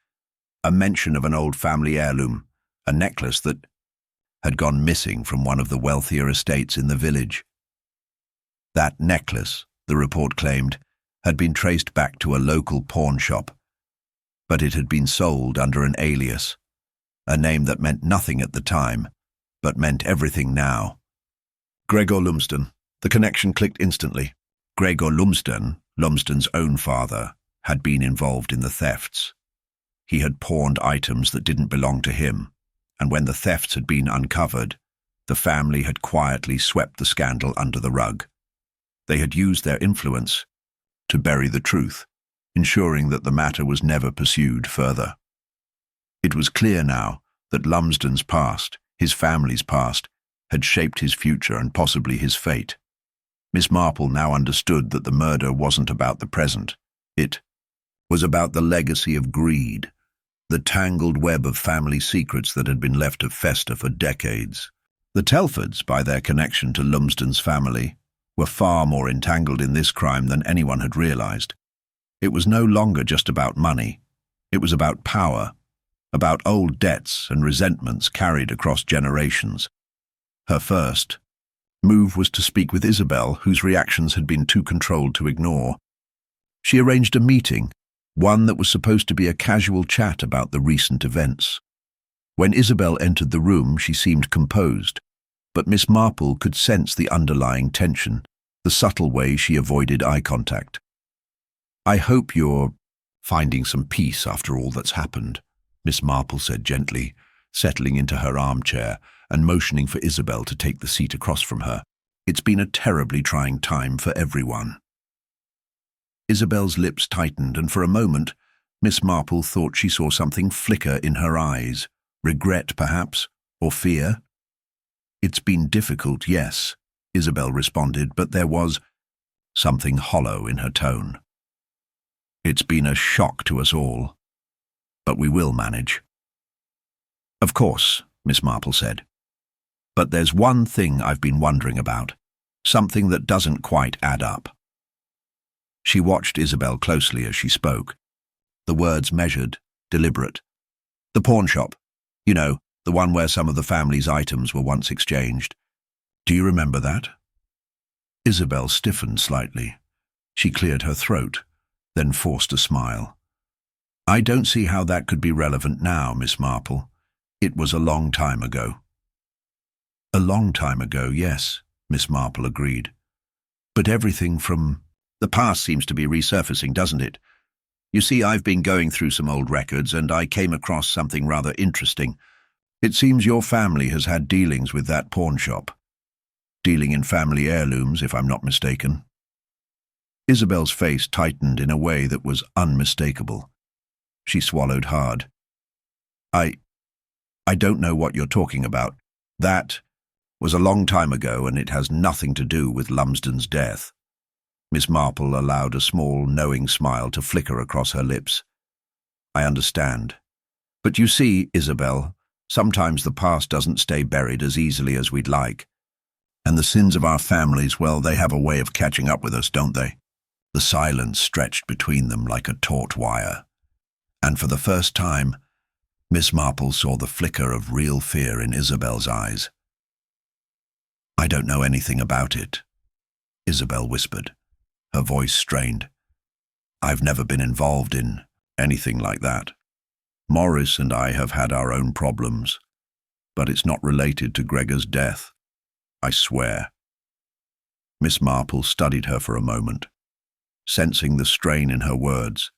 a mention of an old family heirloom, a necklace that had gone missing from one of the wealthier estates in the village. That necklace, the report claimed, had been traced back to a local pawn shop, but it had been sold under an alias, a name that meant nothing at the time, but meant everything now. Gregor Lumsden. The connection clicked instantly. Gregor Lumsden, Lumsden's own father, had been involved in the thefts. He had pawned items that didn't belong to him, and when the thefts had been uncovered, the family had quietly swept the scandal under the rug. They had used their influence to bury the truth, ensuring that the matter was never pursued further. It was clear now that Lumsden's past, his family's past, had shaped his future and possibly his fate. Miss Marple now understood that the murder wasn't about the present. It was about the legacy of greed, the tangled web of family secrets that had been left to fester for decades. The Telfords, by their connection to Lumsden's family, were far more entangled in this crime than anyone had realized. It was no longer just about money. It was about power, about old debts and resentments carried across generations. Her first move was to speak with Isabel, whose reactions had been too controlled to ignore. She arranged a meeting, one that was supposed to be a casual chat about the recent events. When Isabel entered the room, she seemed composed, but Miss Marple could sense the underlying tension, the subtle way she avoided eye contact. "I hope you're finding some peace after all that's happened," Miss Marple said gently, settling into her armchair and motioning for Isabel to take the seat across from her. "It's been a terribly trying time for everyone." Isabel's lips tightened, and for a moment, Miss Marple thought she saw something flicker in her eyes. Regret, perhaps, or fear? "It's been difficult, yes," Isabel responded, but there was something hollow in her tone. "It's been a shock to us all, but we will manage." "Of course," Miss Marple said. "But there's one thing I've been wondering about, something that doesn't quite add up." She watched Isabel closely as she spoke, the words measured, deliberate. "The pawn shop, you know, the one where some of the family's items were once exchanged. Do you remember that?" Isabel stiffened slightly. She cleared her throat, then forced a smile. "I don't see how that could be relevant now, Miss Marple. It was a long time ago." "A long time ago, yes," Miss Marple agreed. "But everything from the past seems to be resurfacing, doesn't it? You see, I've been going through some old records, and I came across something rather interesting. It seems your family has had dealings with that pawn shop. Dealing in family heirlooms, if I'm not mistaken." Isabel's face tightened in a way that was unmistakable. She swallowed hard. I don't know what you're talking about. That was a long time ago, and it has nothing to do with Lumsden's death." Miss Marple allowed a small, knowing smile to flicker across her lips. "I understand. But you see, Isabel, sometimes the past doesn't stay buried as easily as we'd like. And the sins of our families, well, they have a way of catching up with us, don't they?" The silence stretched between them like a taut wire. And for the first time, Miss Marple saw the flicker of real fear in Isabel's eyes. "I don't know anything about it," Isabel whispered, her voice strained. "I've never been involved in anything like that. Morris and I have had our own problems, but it's not related to Gregor's death. I swear." Miss Marple studied her for a moment, sensing the strain in her words,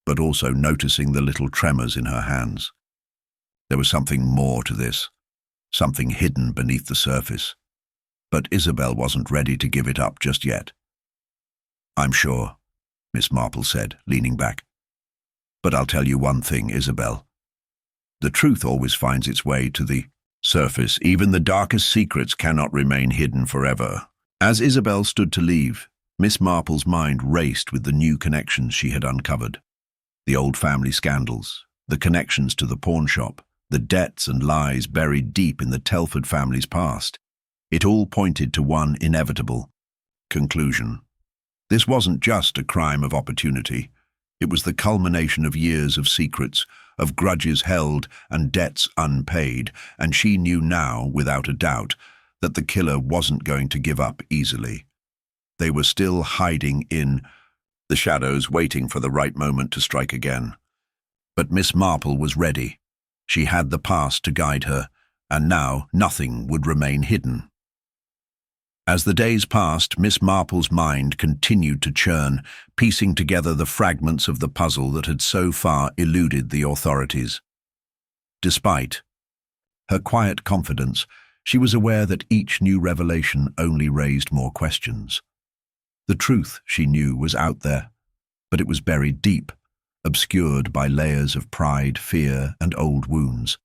but also noticing the little tremors in her hands. There was something more to this, something hidden beneath the surface, but Isabel wasn't ready to give it up just yet. "I'm sure," Miss Marple said, leaning back. "But I'll tell you one thing, Isabel. The truth always finds its way to the surface. Even the darkest secrets cannot remain hidden forever." As Isabel stood to leave, Miss Marple's mind raced with the new connections she had uncovered. The old family scandals, the connections to the pawn shop, the debts and lies buried deep in the Telford family's past. It all pointed to one inevitable conclusion. This wasn't just a crime of opportunity. It was the culmination of years of secrets, of grudges held and debts unpaid, and she knew now, without a doubt, that the killer wasn't going to give up easily. They were still hiding in the shadows, waiting for the right moment to strike again. But Miss Marple was ready. She had the past to guide her, and now nothing would remain hidden. As the days passed, Miss Marple's mind continued to churn, piecing together the fragments of the puzzle that had so far eluded the authorities. Despite her quiet confidence, she was aware that each new revelation only raised more questions. The truth, she knew, was out there, but it was buried deep, obscured by layers of pride, fear, and old wounds.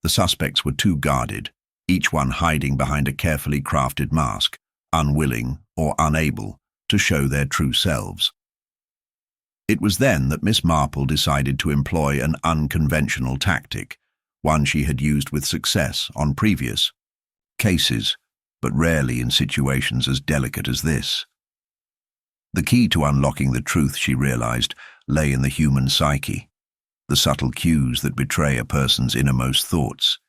The suspects were too guarded, each one hiding behind a carefully crafted mask, unwilling or unable to show their true selves. It was then that Miss Marple decided to employ an unconventional tactic, one she had used with success on previous cases. but rarely in situations as delicate as this. The key to unlocking the truth, she realized, lay in the human psyche, the subtle cues that betray a person's innermost thoughts,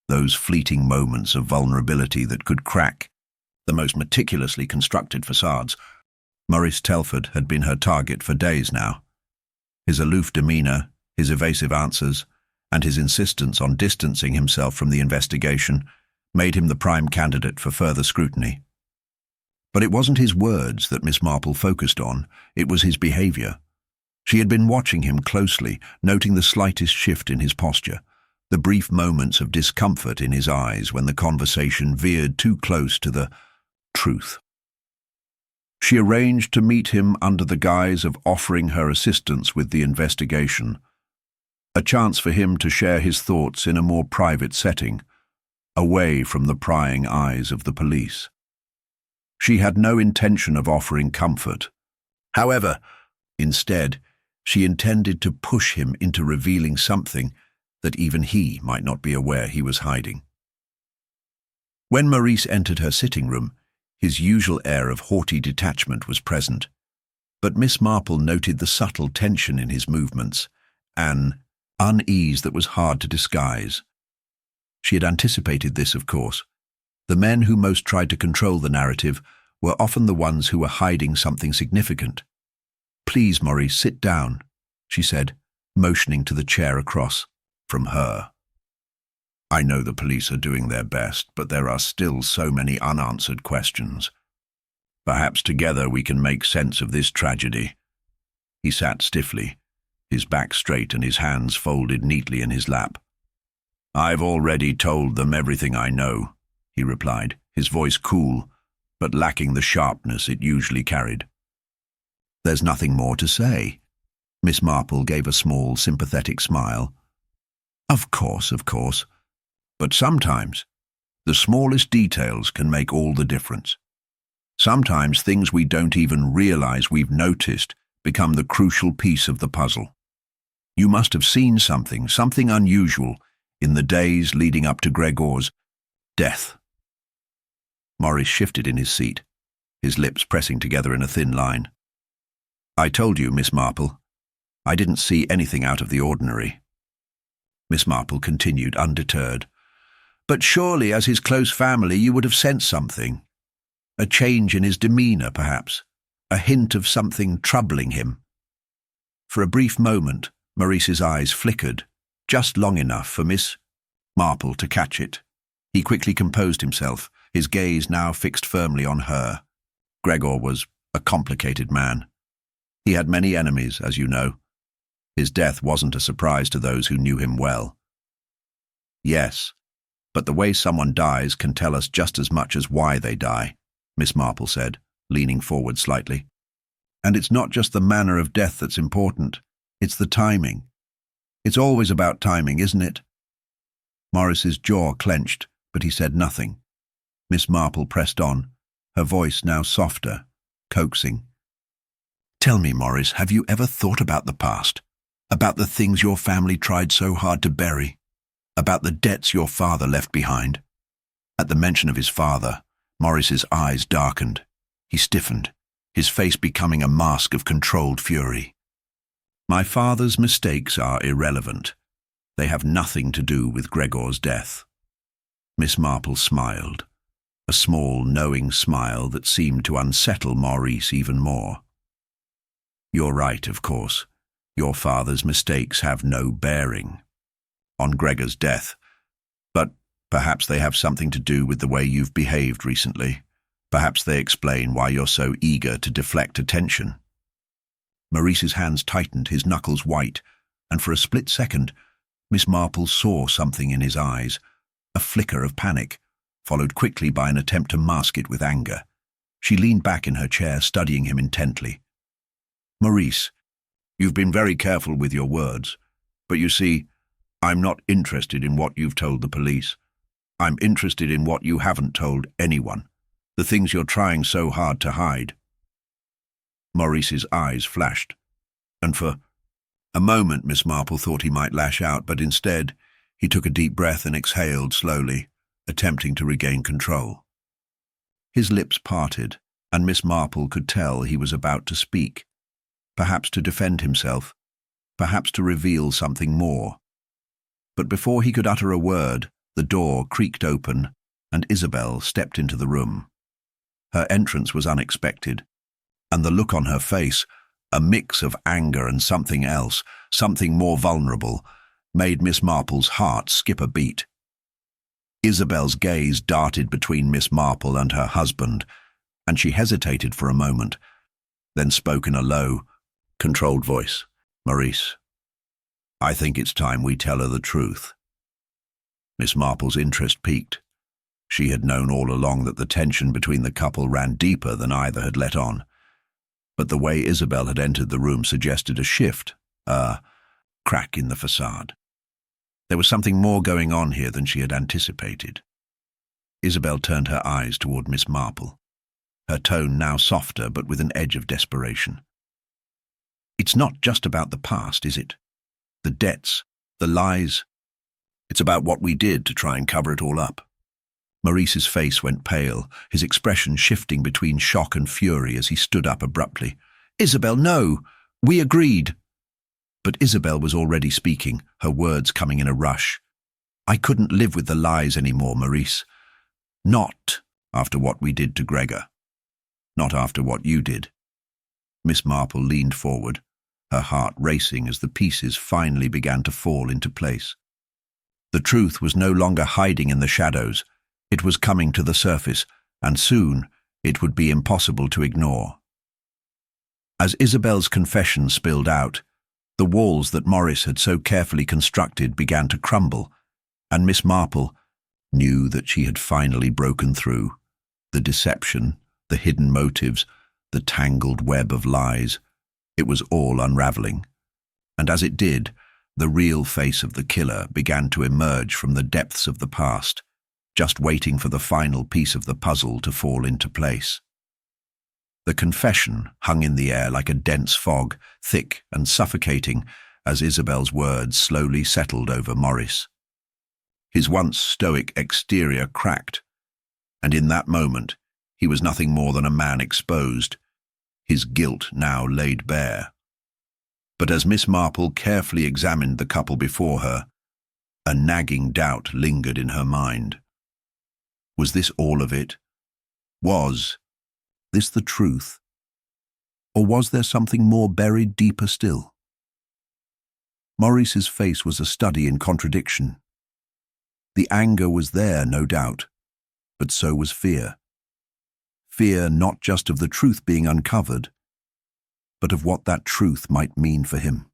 those fleeting moments of vulnerability that could crack the most meticulously constructed facades. Maurice Telford had been her target for days now. His aloof demeanor, his evasive answers, and his insistence on distancing himself from the investigation made him the prime candidate for further scrutiny. But it wasn't his words that Miss Marple focused on, it was his behavior. She had been watching him closely, noting the slightest shift in his posture, the brief moments of discomfort in his eyes when the conversation veered too close to the truth. She arranged to meet him under the guise of offering her assistance with the investigation, a chance for him to share his thoughts in a more private setting, away from the prying eyes of the police. She had no intention of offering comfort. However, instead, she intended to push him into revealing something that even he might not be aware he was hiding. When Maurice entered her sitting room, his usual air of haughty detachment was present, but Miss Marple noted the subtle tension in his movements, an unease that was hard to disguise. She had anticipated this, of course. The men who most tried to control the narrative were often the ones who were hiding something significant. "Please, Maurice, sit down," she said, motioning to the chair across from her. "I know the police are doing their best, but there are still so many unanswered questions. Perhaps together we can make sense of this tragedy." He sat stiffly, his back straight and his hands folded neatly in his lap. "I've already told them everything I know," he replied, his voice cool, but lacking the sharpness it usually carried. "There's nothing more to say." Miss Marple gave a small, sympathetic smile. Of course. But sometimes, the smallest details can make all the difference. Sometimes things we don't even realize we've noticed become the crucial piece of the puzzle. You must have seen something unusual, in the days leading up to Gregor's death. Maurice shifted in his seat, his lips pressing together in a thin line. "I told you, Miss Marple, I didn't see anything out of the ordinary." Miss Marple continued, undeterred. "But surely, as his close family, you would have sensed something. A change in his demeanor, perhaps. A hint of something troubling him." For a brief moment, Maurice's eyes flickered, just long enough for Miss Marple to catch it. He quickly composed himself, his gaze now fixed firmly on her. Gregor was a complicated man. He had many enemies, as you know. His death wasn't a surprise to those who knew him well. "Yes, but the way someone dies can tell us just as much as why they die," Miss Marple said, leaning forward slightly. "And it's not just the manner of death that's important, it's the timing. It's always about timing, isn't it?" Maurice's jaw clenched, but he said nothing. Miss Marple pressed on, her voice now softer, coaxing. "Tell me, Maurice, have you ever thought about the past? About the things your family tried so hard to bury? About the debts your father left behind?" At the mention of his father, Maurice's eyes darkened. He stiffened, his face becoming a mask of controlled fury. "My father's mistakes are irrelevant. They have nothing to do with Gregor's death." Miss Marple smiled, a small, knowing smile that seemed to unsettle Maurice even more. "You're right, of course. Your father's mistakes have no bearing on Gregor's death, but perhaps they have something to do with the way you've behaved recently. Perhaps they explain why you're so eager to deflect attention." Maurice's hands tightened, his knuckles white, and for a split second, Miss Marple saw something in his eyes, a flicker of panic, followed quickly by an attempt to mask it with anger. She leaned back in her chair, studying him intently. "Maurice, you've been very careful with your words, but you see, I'm not interested in what you've told the police. I'm interested in what you haven't told anyone, the things you're trying so hard to hide." Maurice's eyes flashed, and for a moment Miss Marple thought he might lash out, but instead he took a deep breath and exhaled slowly, attempting to regain control. His lips parted, and Miss Marple could tell he was about to speak, perhaps to defend himself, perhaps to reveal something more. But before he could utter a word, the door creaked open, and Isabel stepped into the room. Her entrance was unexpected, and the look on her face, a mix of anger and something else, something more vulnerable, made Miss Marple's heart skip a beat. Isabel's gaze darted between Miss Marple and her husband, and she hesitated for a moment, then spoke in a low, controlled voice. "Maurice, I think it's time we tell her the truth." Miss Marple's interest piqued. She had known all along that the tension between the couple ran deeper than either had let on. But the way Isabel had entered the room suggested a shift, a crack in the facade. There was something more going on here than she had anticipated. Isabel turned her eyes toward Miss Marple, her tone now softer but with an edge of desperation. "It's not just about the past, is it? The debts, the lies. It's about what we did to try and cover it all up." Maurice's face went pale, his expression shifting between shock and fury as he stood up abruptly. "Isabel, no! We agreed!" But Isabel was already speaking, her words coming in a rush. "I couldn't live with the lies anymore, Maurice. Not after what we did to Gregor. Not after what you did." Miss Marple leaned forward, her heart racing as the pieces finally began to fall into place. The truth was no longer hiding in the shadows. It was coming to the surface, and soon it would be impossible to ignore. As Isabel's confession spilled out, the walls that Maurice had so carefully constructed began to crumble, and Miss Marple knew that she had finally broken through. The deception, the hidden motives, the tangled web of lies, it was all unraveling. And as it did, the real face of the killer began to emerge from the depths of the past, just waiting for the final piece of the puzzle to fall into place. The confession hung in the air like a dense fog, thick and suffocating, as Isabel's words slowly settled over Maurice. His once stoic exterior cracked, and in that moment he was nothing more than a man exposed, his guilt now laid bare. But as Miss Marple carefully examined the couple before her, a nagging doubt lingered in her mind. Was this all of it? Was this the truth? Or was there something more buried deeper still? Maurice's face was a study in contradiction. The anger was there, no doubt, but so was fear. Fear not just of the truth being uncovered, but of what that truth might mean for him.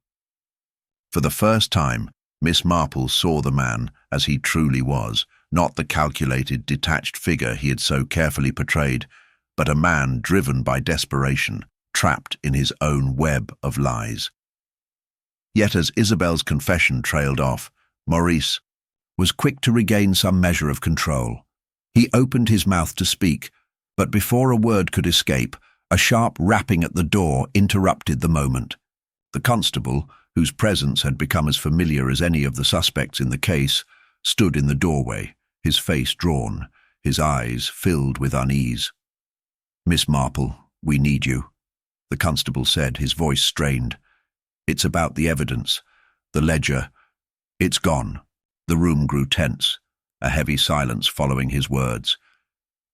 For the first time, Miss Marple saw the man as he truly was, not the calculated, detached figure he had so carefully portrayed, but a man driven by desperation, trapped in his own web of lies. Yet as Isabel's confession trailed off, Maurice was quick to regain some measure of control. He opened his mouth to speak, but before a word could escape, a sharp rapping at the door interrupted the moment. The constable, whose presence had become as familiar as any of the suspects in the case, stood in the doorway, his face drawn, his eyes filled with unease. "Miss Marple, we need you," the constable said, his voice strained. "It's about the evidence. The ledger. It's gone." The room grew tense, a heavy silence following his words.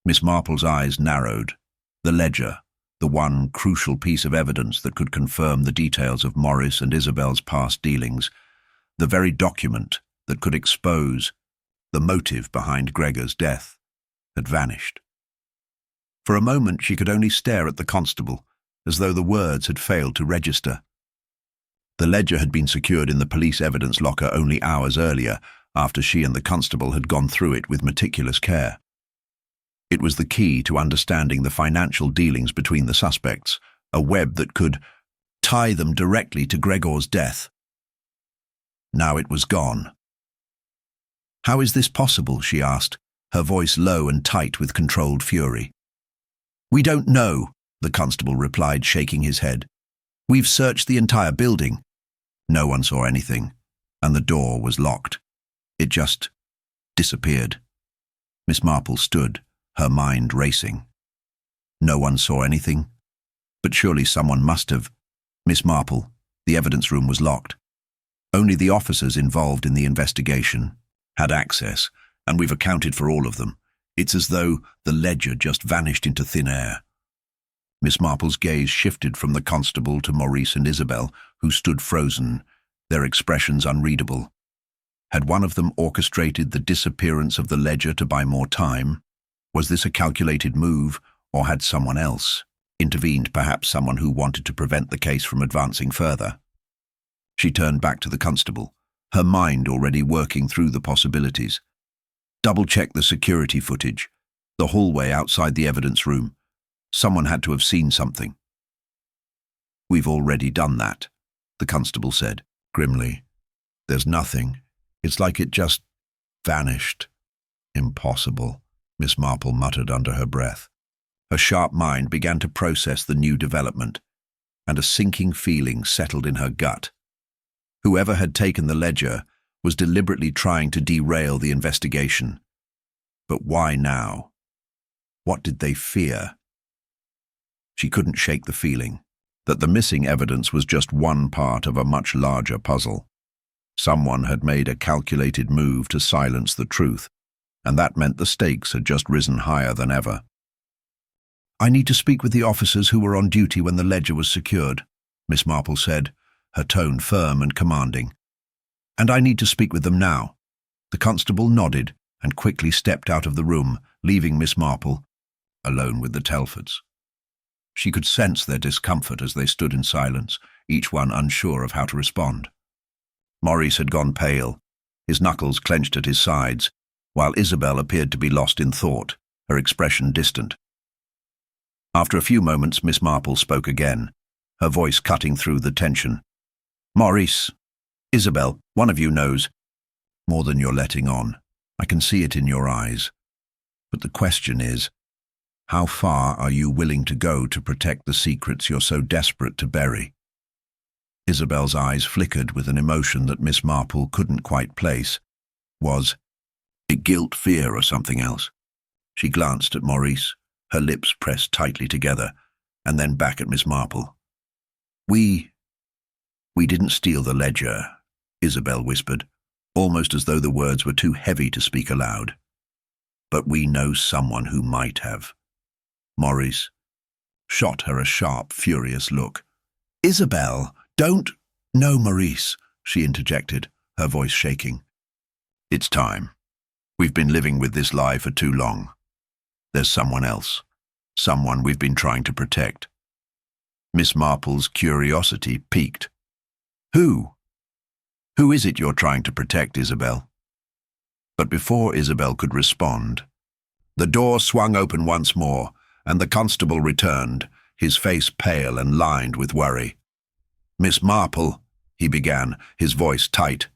Miss Marple's eyes narrowed. The ledger, the one crucial piece of evidence that could confirm the details of Maurice and Isabel's past dealings, the very document that could expose the motive behind Gregor's death, had vanished. For a moment she could only stare at the constable, as though the words had failed to register. The ledger had been secured in the police evidence locker only hours earlier, after she and the constable had gone through it with meticulous care. It was the key to understanding the financial dealings between the suspects, a web that could tie them directly to Gregor's death. Now it was gone. "How is this possible?" she asked, her voice low and tight with controlled fury. "We don't know," the constable replied, shaking his head. "We've searched the entire building. No one saw anything, and the door was locked. It just disappeared." Miss Marple stood, her mind racing. No one saw anything? But surely someone must have. Miss Marple, the evidence room was locked. Only the officers involved in the investigation had access, and we've accounted for all of them. It's as though the ledger just vanished into thin air. Miss Marple's gaze shifted from the constable to Maurice and Isabel, who stood frozen, their expressions unreadable. Had one of them orchestrated the disappearance of the ledger to buy more time? Was this a calculated move, or had someone else intervened, perhaps someone who wanted to prevent the case from advancing further? She turned back to the constable, her mind already working through the possibilities. Double-check the security footage, the hallway outside the evidence room. Someone had to have seen something. We've already done that, the constable said, grimly. There's nothing. It's like it just vanished. Impossible, Miss Marple muttered under her breath. Her sharp mind began to process the new development, and a sinking feeling settled in her gut. Whoever had taken the ledger was deliberately trying to derail the investigation. But why now? What did they fear? She couldn't shake the feeling that the missing evidence was just one part of a much larger puzzle. Someone had made a calculated move to silence the truth, and that meant the stakes had just risen higher than ever. I need to speak with the officers who were on duty when the ledger was secured, Miss Marple said, her tone firm and commanding. And I need to speak with them now. The constable nodded and quickly stepped out of the room, leaving Miss Marple alone with the Telfords. She could sense their discomfort as they stood in silence, each one unsure of how to respond. Maurice had gone pale, his knuckles clenched at his sides, while Isabel appeared to be lost in thought, her expression distant. After a few moments, Miss Marple spoke again, her voice cutting through the tension. Maurice, Isabel, one of you knows more than you're letting on. I can see it in your eyes. But the question is, how far are you willing to go to protect the secrets you're so desperate to bury? Isabel's eyes flickered with an emotion that Miss Marple couldn't quite place. Was it guilt, fear, or something else? She glanced at Maurice, her lips pressed tightly together, and then back at Miss Marple. We didn't steal the ledger, Isabel whispered, almost as though the words were too heavy to speak aloud. But we know someone who might have. Maurice shot her a sharp, furious look. Isabel, don't— No, Maurice, she interjected, her voice shaking. It's time. We've been living with this lie for too long. There's someone else. Someone we've been trying to protect. Miss Marple's curiosity piqued. Who? Who is it you're trying to protect, Isabel? But before Isabel could respond, the door swung open once more, and the constable returned, his face pale and lined with worry. Miss Marple, he began, his voice tight.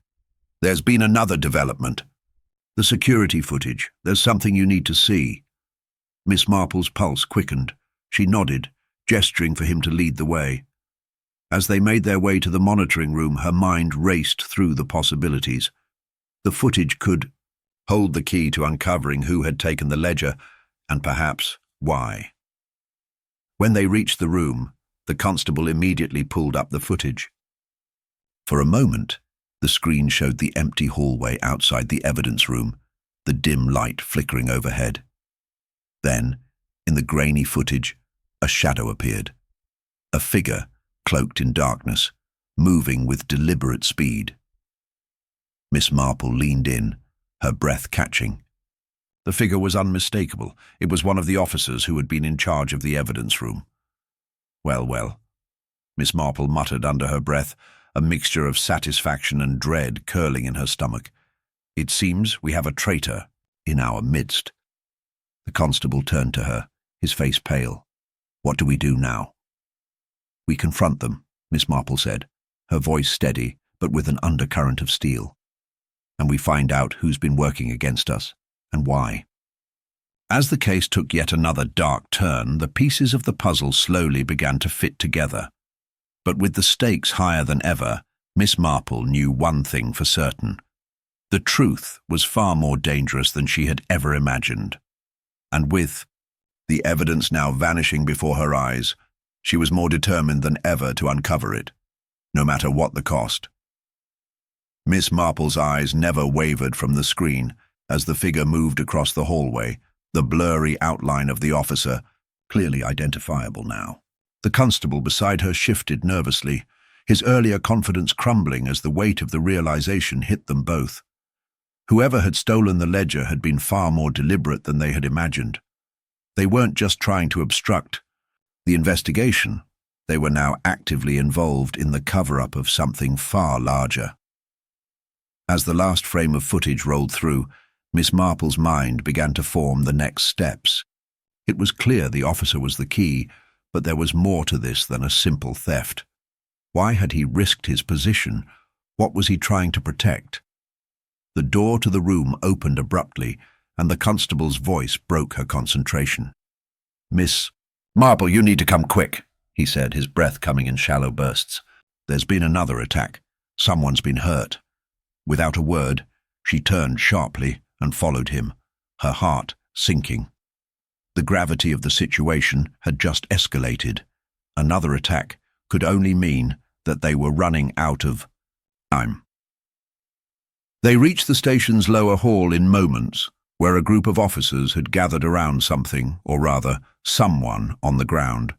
There's been another development. The security footage. There's something you need to see. Miss Marple's pulse quickened. She nodded, gesturing for him to lead the way. As they made their way to the monitoring room, her mind raced through the possibilities. The footage could hold the key to uncovering who had taken the ledger, and perhaps why. When they reached the room, the constable immediately pulled up the footage. For a moment, the screen showed the empty hallway outside the evidence room, the dim light flickering overhead. Then, in the grainy footage, a shadow appeared. A figure, cloaked in darkness, moving with deliberate speed. Miss Marple leaned in, her breath catching. The figure was unmistakable. It was one of the officers who had been in charge of the evidence room. Well, Miss Marple muttered under her breath, a mixture of satisfaction and dread curling in her stomach. It seems we have a traitor in our midst. The constable turned to her, his face pale. What do we do now? We confront them, Miss Marple said, her voice steady, but with an undercurrent of steel. And we find out who's been working against us, and why. As the case took yet another dark turn, the pieces of the puzzle slowly began to fit together. But with the stakes higher than ever, Miss Marple knew one thing for certain. The truth was far more dangerous than she had ever imagined. And with the evidence now vanishing before her eyes. She was more determined than ever to uncover it, no matter what the cost. Miss Marple's eyes never wavered from the screen as the figure moved across the hallway, the blurry outline of the officer, clearly identifiable now. The constable beside her shifted nervously, his earlier confidence crumbling as the weight of the realization hit them both. Whoever had stolen the ledger had been far more deliberate than they had imagined. They weren't just trying to obstruct the investigation. They were now actively involved in the cover-up of something far larger. As the last frame of footage rolled through, Miss Marple's mind began to form the next steps. It was clear the officer was the key, but there was more to this than a simple theft. Why had he risked his position? What was he trying to protect? The door to the room opened abruptly, and the constable's voice broke her concentration. "Miss Marple, you need to come quick," he said, his breath coming in shallow bursts. "There's been another attack. Someone's been hurt." Without a word, she turned sharply and followed him, her heart sinking. The gravity of the situation had just escalated. Another attack could only mean that they were running out of time. They reached the station's lower hall in moments, where a group of officers had gathered around something, or rather, someone on the ground.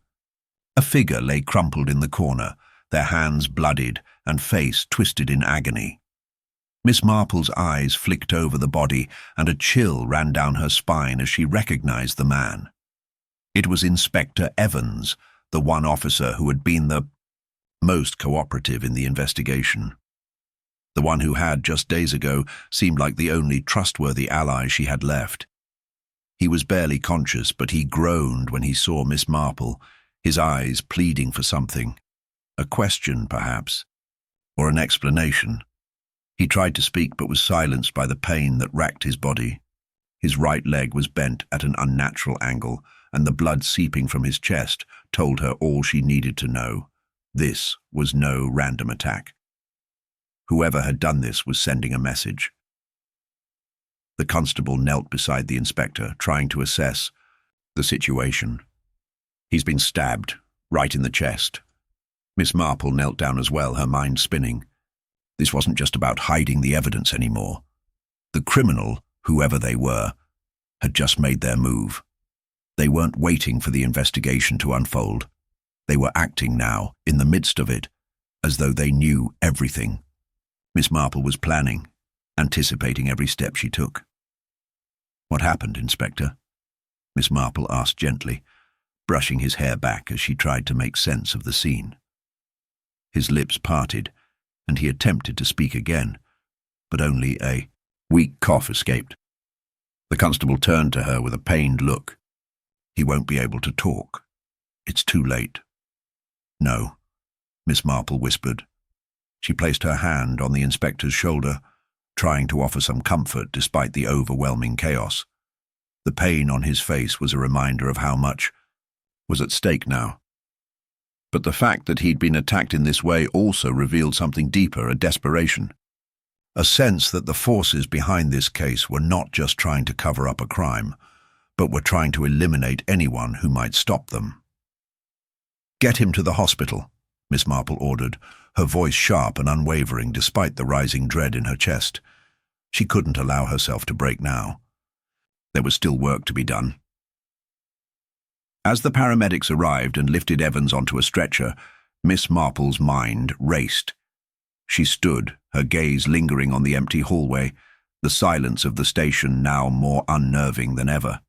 A figure lay crumpled in the corner, their hands bloodied and face twisted in agony. Miss Marple's eyes flicked over the body, and a chill ran down her spine as she recognized the man. It was Inspector Evans, the one officer who had been the most cooperative in the investigation. The one who had, just days ago, seemed like the only trustworthy ally she had left. He was barely conscious, but he groaned when he saw Miss Marple, his eyes pleading for something. A question, perhaps, or an explanation. He tried to speak but was silenced by the pain that racked his body. His right leg was bent at an unnatural angle, and the blood seeping from his chest told her all she needed to know. This was no random attack. Whoever had done this was sending a message. The constable knelt beside the inspector, trying to assess the situation. "He's been stabbed, right in the chest." Miss Marple knelt down as well, her mind spinning. This wasn't just about hiding the evidence anymore. The criminal, whoever they were, had just made their move. They weren't waiting for the investigation to unfold. They were acting now, in the midst of it, as though they knew everything. Miss Marple was planning, anticipating every step she took. "What happened, Inspector?" Miss Marple asked gently, brushing his hair back as she tried to make sense of the scene. His lips parted, and he attempted to speak again, but only a weak cough escaped. The constable turned to her with a pained look. "He won't be able to talk. It's too late." "No," Miss Marple whispered. She placed her hand on the inspector's shoulder, trying to offer some comfort despite the overwhelming chaos. The pain on his face was a reminder of how much was at stake now. But the fact that he'd been attacked in this way also revealed something deeper, a desperation. A sense that the forces behind this case were not just trying to cover up a crime, but were trying to eliminate anyone who might stop them. "Get him to the hospital," Miss Marple ordered, her voice sharp and unwavering despite the rising dread in her chest. She couldn't allow herself to break now. There was still work to be done. As the paramedics arrived and lifted Evans onto a stretcher, Miss Marple's mind raced. She stood, her gaze lingering on the empty hallway, the silence of the station now more unnerving than ever.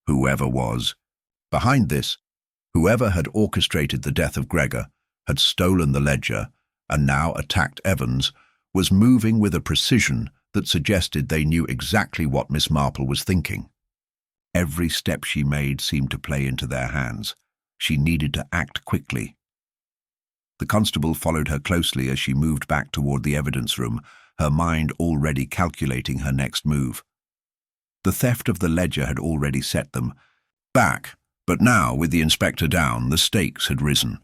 Whoever was behind this, whoever had orchestrated the death of Gregor, had stolen the ledger, and now attacked Evans, was moving with a precision that suggested they knew exactly what Miss Marple was thinking. Every step she made seemed to play into their hands. She needed to act quickly. The constable followed her closely as she moved back toward the evidence room, her mind already calculating her next move. The theft of the ledger had already set them back, but now, with the inspector down, the stakes had risen.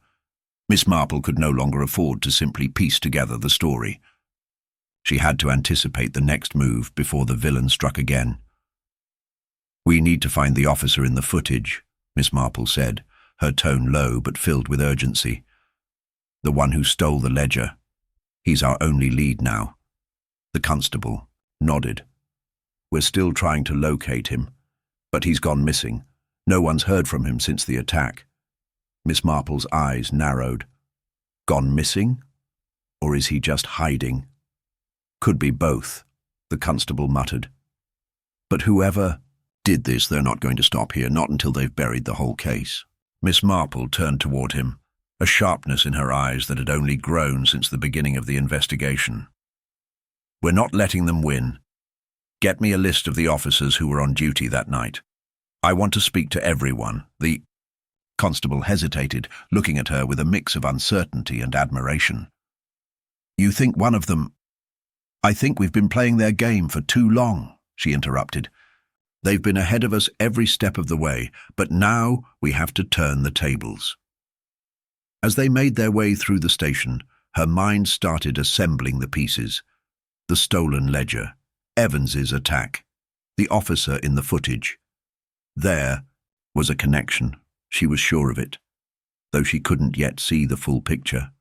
Miss Marple could no longer afford to simply piece together the story. She had to anticipate the next move before the villain struck again. "We need to find the officer in the footage," Miss Marple said, her tone low but filled with urgency. "The one who stole the ledger. He's our only lead now." The constable nodded. "We're still trying to locate him, but he's gone missing. No one's heard from him since the attack." Miss Marple's eyes narrowed. "Gone missing? Or is he just hiding?" "Could be both," the constable muttered. "But whoever did this, they're not going to stop here, not until they've buried the whole case." Miss Marple turned toward him, a sharpness in her eyes that had only grown since the beginning of the investigation. "We're not letting them win. Get me a list of the officers who were on duty that night. I want to speak to everyone." The constable hesitated, looking at her with a mix of uncertainty and admiration. "You think one of them—" "I think we've been playing their game for too long," she interrupted. "They've been ahead of us every step of the way, but now we have to turn the tables." As they made their way through the station, her mind started assembling the pieces. The stolen ledger, Evans's attack, the officer in the footage. There was a connection. She was sure of it, though she couldn't yet see the full picture.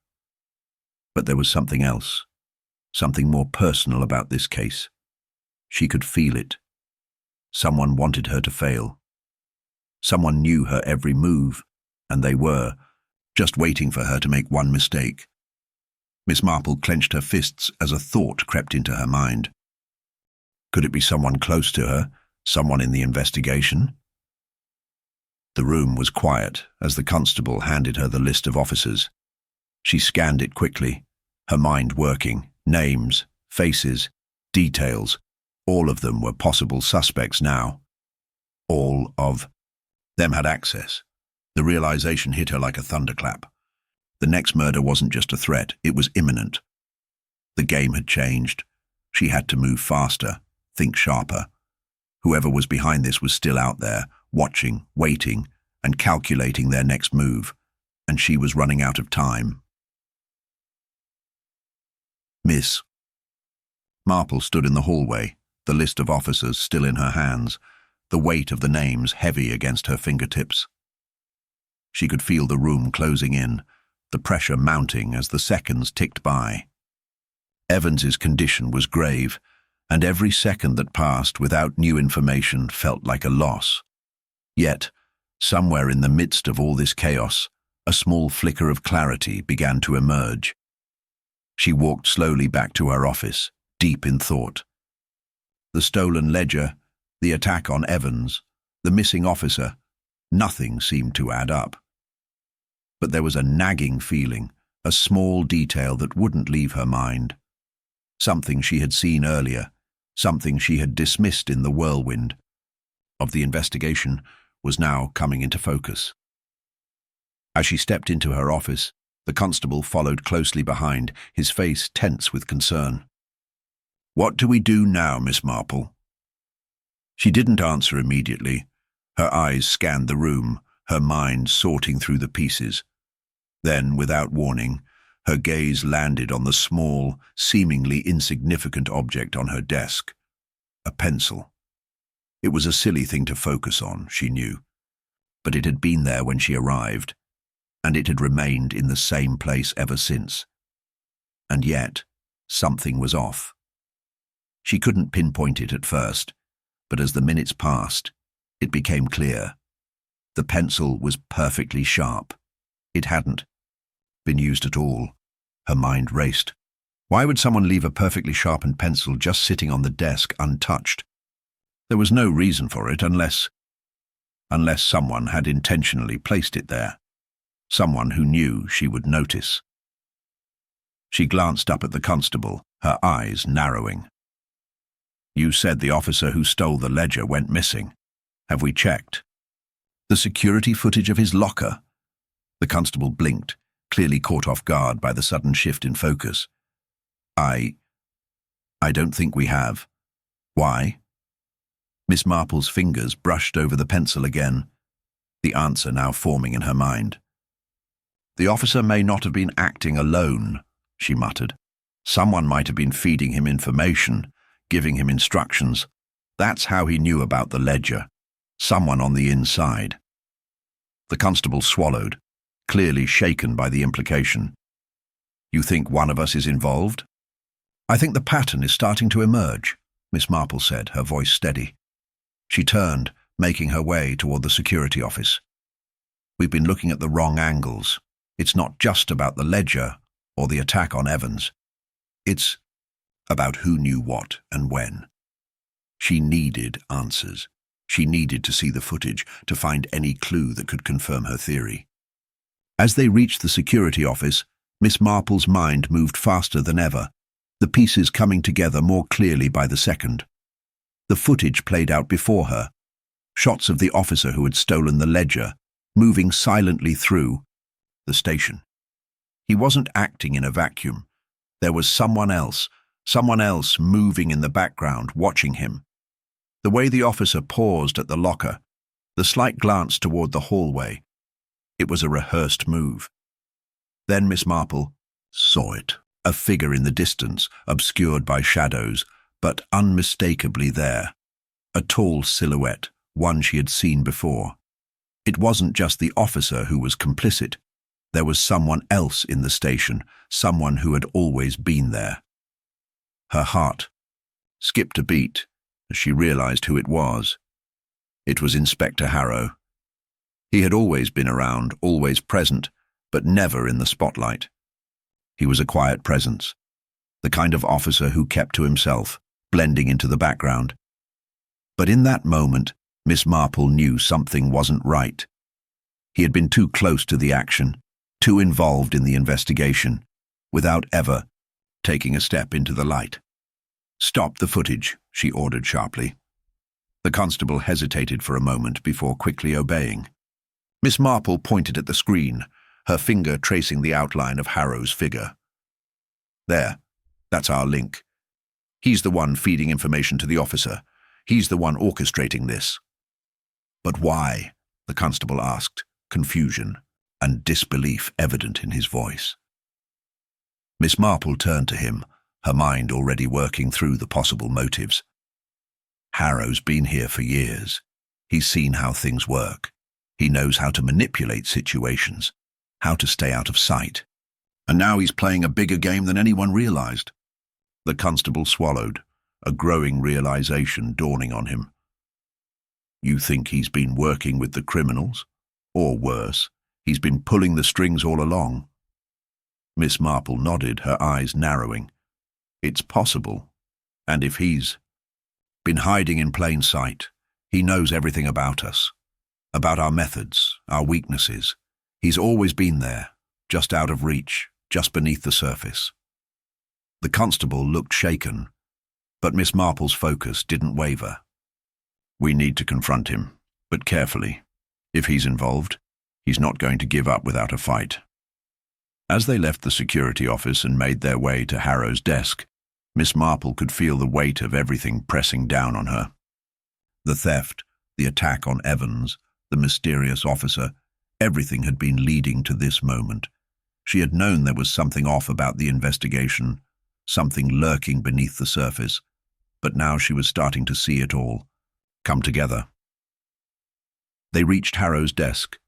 But there was something else, something more personal about this case. She could feel it. Someone wanted her to fail. Someone knew her every move, and they were, just waiting for her to make one mistake. Miss Marple clenched her fists as a thought crept into her mind. Could it be someone close to her, someone in the investigation? The room was quiet as the constable handed her the list of officers. She scanned it quickly, her mind working. Names, faces, details. All of them were possible suspects now. All of them had access. The realization hit her like a thunderclap. The next murder wasn't just a threat, it was imminent. The game had changed. She had to move faster, think sharper. Whoever was behind this was still out there, watching, waiting, and calculating their next move, and she was running out of time. Miss Marple stood in the hallway, the list of officers still in her hands, the weight of the names heavy against her fingertips. She could feel the room closing in, the pressure mounting as the seconds ticked by. Evans's condition was grave, and every second that passed without new information felt like a loss. Yet, somewhere in the midst of all this chaos, a small flicker of clarity began to emerge. She walked slowly back to her office, deep in thought. The stolen ledger, the attack on Evans, the missing officer, nothing seemed to add up. But there was a nagging feeling, a small detail that wouldn't leave her mind. Something she had seen earlier, something she had dismissed in the whirlwind of the investigation, was now coming into focus. As she stepped into her office, the constable followed closely behind, his face tense with concern. "What do we do now, Miss Marple?" She didn't answer immediately. Her eyes scanned the room, her mind sorting through the pieces. Then, without warning, her gaze landed on the small, seemingly insignificant object on her desk. A pencil. It was a silly thing to focus on, she knew, but it had been there when she arrived, and it had remained in the same place ever since. And yet, something was off. She couldn't pinpoint it at first, but as the minutes passed, it became clear. The pencil was perfectly sharp. It hadn't been used at all. Her mind raced. Why would someone leave a perfectly sharpened pencil just sitting on the desk untouched? There was no reason for it unless someone had intentionally placed it there. Someone who knew she would notice. She glanced up at the constable, her eyes narrowing. "You said the officer who stole the ledger went missing. Have we checked?" "The security footage of his locker?" The constable blinked, clearly caught off guard by the sudden shift in focus. I don't think we have." "Why?" Miss Marple's fingers brushed over the pencil again, the answer now forming in her mind. "The officer may not have been acting alone," she muttered. "Someone might have been feeding him information, giving him instructions. That's how he knew about the ledger. Someone on the inside. The constable swallowed, clearly shaken by the implication. You think one of us is involved? I think the pattern is starting to emerge, Miss Marple said, her voice steady. She turned, making her way toward the security office. We've been looking at the wrong angles. It's not just about the ledger or the attack on Evans. It's about who knew what and when. She needed answers. She needed to see the footage, to find any clue that could confirm her theory. As they reached the security office, Miss Marple's mind moved faster than ever, the pieces coming together more clearly by the second. The footage played out before her. Shots of the officer who had stolen the ledger, moving silently through the station. He wasn't acting in a vacuum. There was someone else moving in the background, watching him. The way the officer paused at the locker, the slight glance toward the hallway, it was a rehearsed move. Then Miss Marple saw it, a figure in the distance, obscured by shadows, but unmistakably there. A tall silhouette, one she had seen before. It wasn't just the officer who was complicit. There was someone else in the station, someone who had always been there. Her heart skipped a beat as she realized who it was. It was Inspector Harrow. He had always been around, always present, but never in the spotlight. He was a quiet presence, the kind of officer who kept to himself, blending into the background. But in that moment, Miss Marple knew something wasn't right. He had been too close to the action, too involved in the investigation, without ever taking a step into the light. "Stop the footage," she ordered sharply. The constable hesitated for a moment before quickly obeying. Miss Marple pointed at the screen, her finger tracing the outline of Harrow's figure. "There, that's our link. He's the one feeding information to the officer. He's the one orchestrating this." "But why?" the constable asked, confusion and disbelief evident in his voice. Miss Marple turned to him, her mind already working through the possible motives. "Harrow's been here for years. He's seen how things work. He knows how to manipulate situations, how to stay out of sight. And now he's playing a bigger game than anyone realized." The constable swallowed, a growing realization dawning on him. "You think he's been working with the criminals? Or worse, he's been pulling the strings all along?" Miss Marple nodded, her eyes narrowing. "It's possible. And if he's been hiding in plain sight, he knows everything about us, about our methods, our weaknesses. He's always been there, just out of reach, just beneath the surface." The constable looked shaken, but Miss Marple's focus didn't waver. "We need to confront him, but carefully. If he's involved, he's not going to give up without a fight." As they left the security office and made their way to Harrow's desk, Miss Marple could feel the weight of everything pressing down on her. The theft, the attack on Evans, the mysterious officer, everything had been leading to this moment. She had known there was something off about the investigation, something lurking beneath the surface, but now she was starting to see it all come together. They reached Harrow's desk,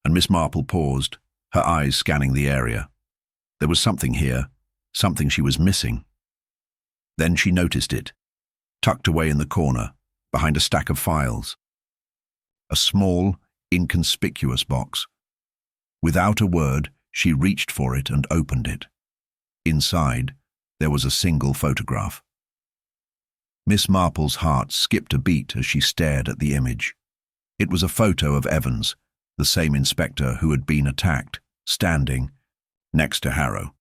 and Miss Marple paused, her eyes scanning the area. There was something here, something she was missing. Then she noticed it, tucked away in the corner, behind a stack of files. A small, inconspicuous box. Without a word, she reached for it and opened it. Inside, there was a single photograph. Miss Marple's heart skipped a beat as she stared at the image. It was a photo of Evans, the same inspector who had been attacked, standing next to Harrow.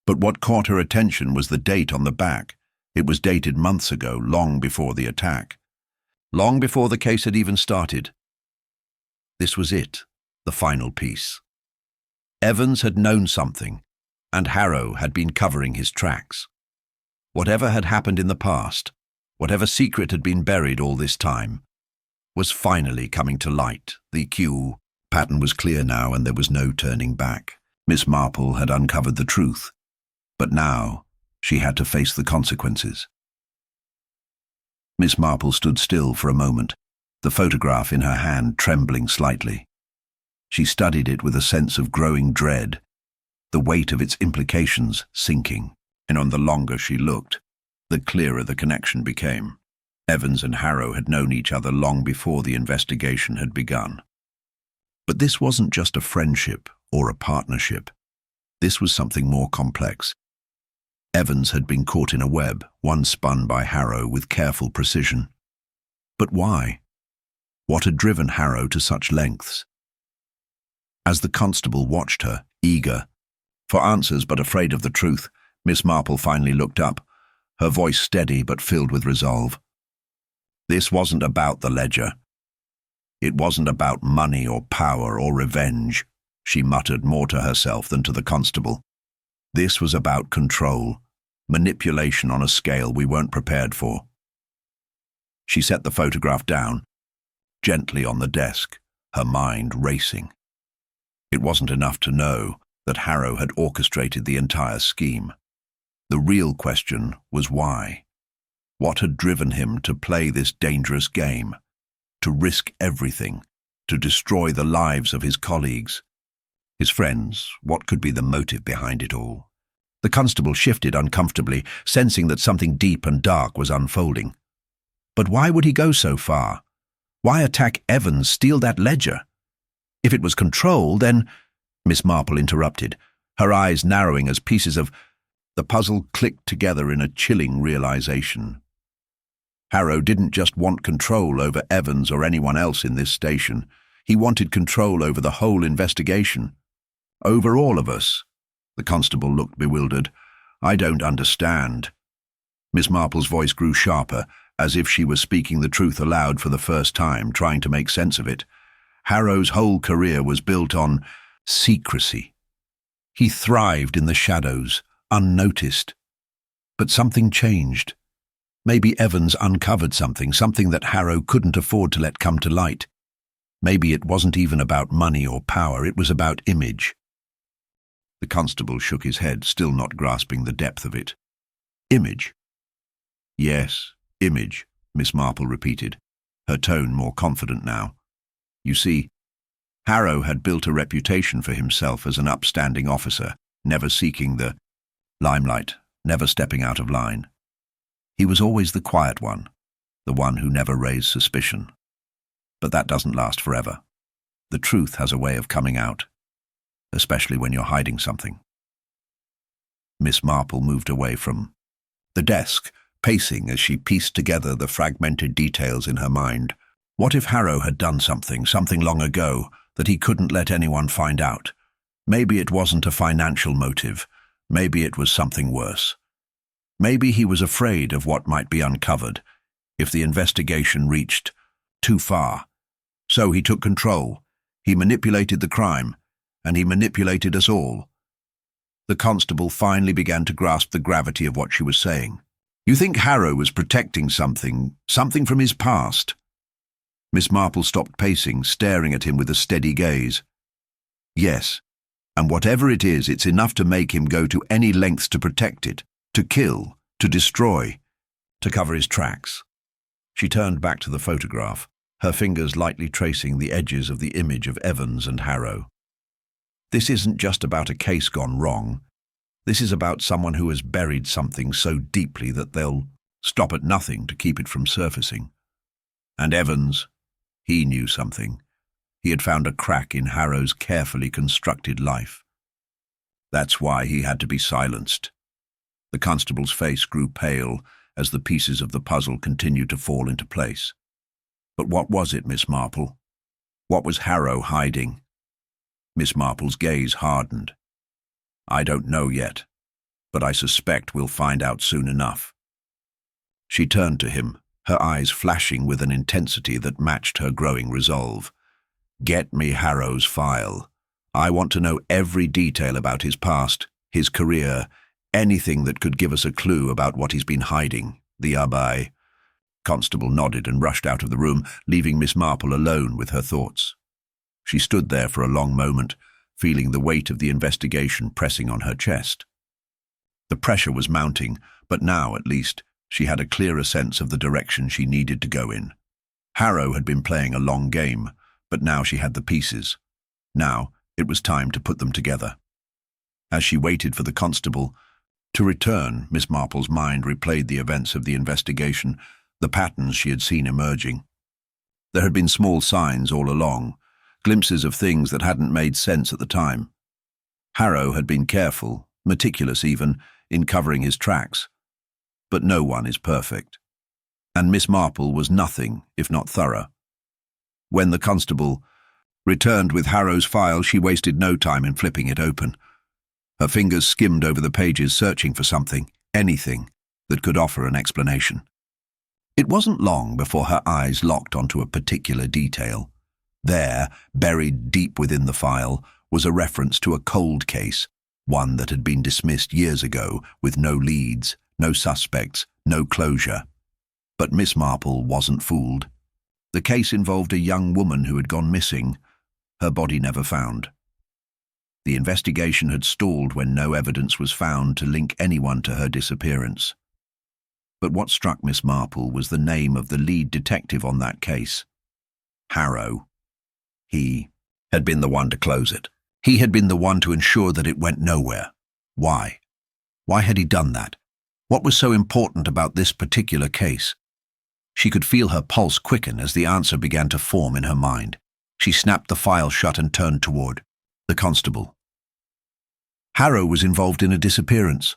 But what caught her attention was the date on the back. It was dated months ago, long before the attack. Long before the case had even started. This was it, the final piece. Evans had known something, and Harrow had been covering his tracks. Whatever had happened in the past, whatever secret had been buried all this time, was finally coming to light. The cue pattern was clear now, and there was no turning back. Miss Marple had uncovered the truth, but now she had to face the consequences. Miss Marple stood still for a moment, the photograph in her hand trembling slightly. She studied it with a sense of growing dread, the weight of its implications sinking, and on the longer she looked, the clearer the connection became. Evans and Harrow had known each other long before the investigation had begun. But this wasn't just a friendship or a partnership. This was something more complex. Evans had been caught in a web, one spun by Harrow with careful precision. But why? What had driven Harrow to such lengths? As the constable watched her, eager for answers but afraid of the truth, Miss Marple finally looked up, her voice steady but filled with resolve. This wasn't about the ledger. It wasn't about money or power or revenge, she muttered more to herself than to the constable. This was about control, manipulation on a scale we weren't prepared for. She set the photograph down, gently on the desk, her mind racing. It wasn't enough to know that Harrow had orchestrated the entire scheme. The real question was why. What had driven him to play this dangerous game, to risk everything, to destroy the lives of his colleagues, his friends? What could be the motive behind it all? The constable shifted uncomfortably, sensing that something deep and dark was unfolding. But why would he go so far? Why attack Evans, steal that ledger? If it was control, then— Miss Marple interrupted, her eyes narrowing as pieces of the puzzle clicked together in a chilling realization. Harrow didn't just want control over Evans or anyone else in this station. He wanted control over the whole investigation. Over all of us. The constable looked bewildered. I don't understand. Miss Marple's voice grew sharper, as if she was speaking the truth aloud for the first time, trying to make sense of it. Harrow's whole career was built on secrecy. He thrived in the shadows, unnoticed. But something changed. Maybe Evans uncovered something that Harrow couldn't afford to let come to light. Maybe it wasn't even about money or power, it was about image. The constable shook his head, still not grasping the depth of it. Image? Yes, image, Miss Marple repeated, her tone more confident now. You see, Harrow had built a reputation for himself as an upstanding officer, never seeking the limelight, never stepping out of line. He was always the quiet one, the one who never raised suspicion. But that doesn't last forever. The truth has a way of coming out, especially when you're hiding something. Miss Marple moved away from the desk, pacing as she pieced together the fragmented details in her mind. What if Harrow had done something long ago, that he couldn't let anyone find out? Maybe it wasn't a financial motive. Maybe it was something worse. Maybe he was afraid of what might be uncovered if the investigation reached too far. So he took control. He manipulated the crime, and he manipulated us all. The constable finally began to grasp the gravity of what she was saying. You think Harrow was protecting something from his past? Miss Marple stopped pacing, staring at him with a steady gaze. Yes, and whatever it is, it's enough to make him go to any lengths to protect it, to kill, to destroy, to cover his tracks. She turned back to the photograph, her fingers lightly tracing the edges of the image of Evans and Harrow. This isn't just about a case gone wrong. This is about someone who has buried something so deeply that they'll stop at nothing to keep it from surfacing. And Evans, he knew something. He had found a crack in Harrow's carefully constructed life. That's why he had to be silenced. The constable's face grew pale as the pieces of the puzzle continued to fall into place. But what was it, Miss Marple? What was Harrow hiding? Miss Marple's gaze hardened. I don't know yet, but I suspect we'll find out soon enough. She turned to him, her eyes flashing with an intensity that matched her growing resolve. Get me Harrow's file. I want to know every detail about his past, his career, anything that could give us a clue about what he's been hiding. The Abbe. Constable nodded and rushed out of the room, leaving Miss Marple alone with her thoughts. She stood there for a long moment, feeling the weight of the investigation pressing on her chest. The pressure was mounting, but now, at least, she had a clearer sense of the direction she needed to go in. Harrow had been playing a long game, but now she had the pieces. Now it was time to put them together. As she waited for the constable to return, Miss Marple's mind replayed the events of the investigation, the patterns she had seen emerging. There had been small signs all along, glimpses of things that hadn't made sense at the time. Harrow had been careful, meticulous even, in covering his tracks. But no one is perfect. And Miss Marple was nothing if not thorough. When the constable returned with Harrow's file, she wasted no time in flipping it open. Her fingers skimmed over the pages, searching for something, anything, that could offer an explanation. It wasn't long before her eyes locked onto a particular detail. There, buried deep within the file, was a reference to a cold case, one that had been dismissed years ago, with no leads, no suspects, no closure. But Miss Marple wasn't fooled. The case involved a young woman who had gone missing, her body never found. The investigation had stalled when no evidence was found to link anyone to her disappearance. But what struck Miss Marple was the name of the lead detective on that case. Harrow. He had been the one to close it. He had been the one to ensure that it went nowhere. Why? Why had he done that? What was so important about this particular case? She could feel her pulse quicken as the answer began to form in her mind. She snapped the file shut and turned toward the constable. Harrow was involved in a disappearance.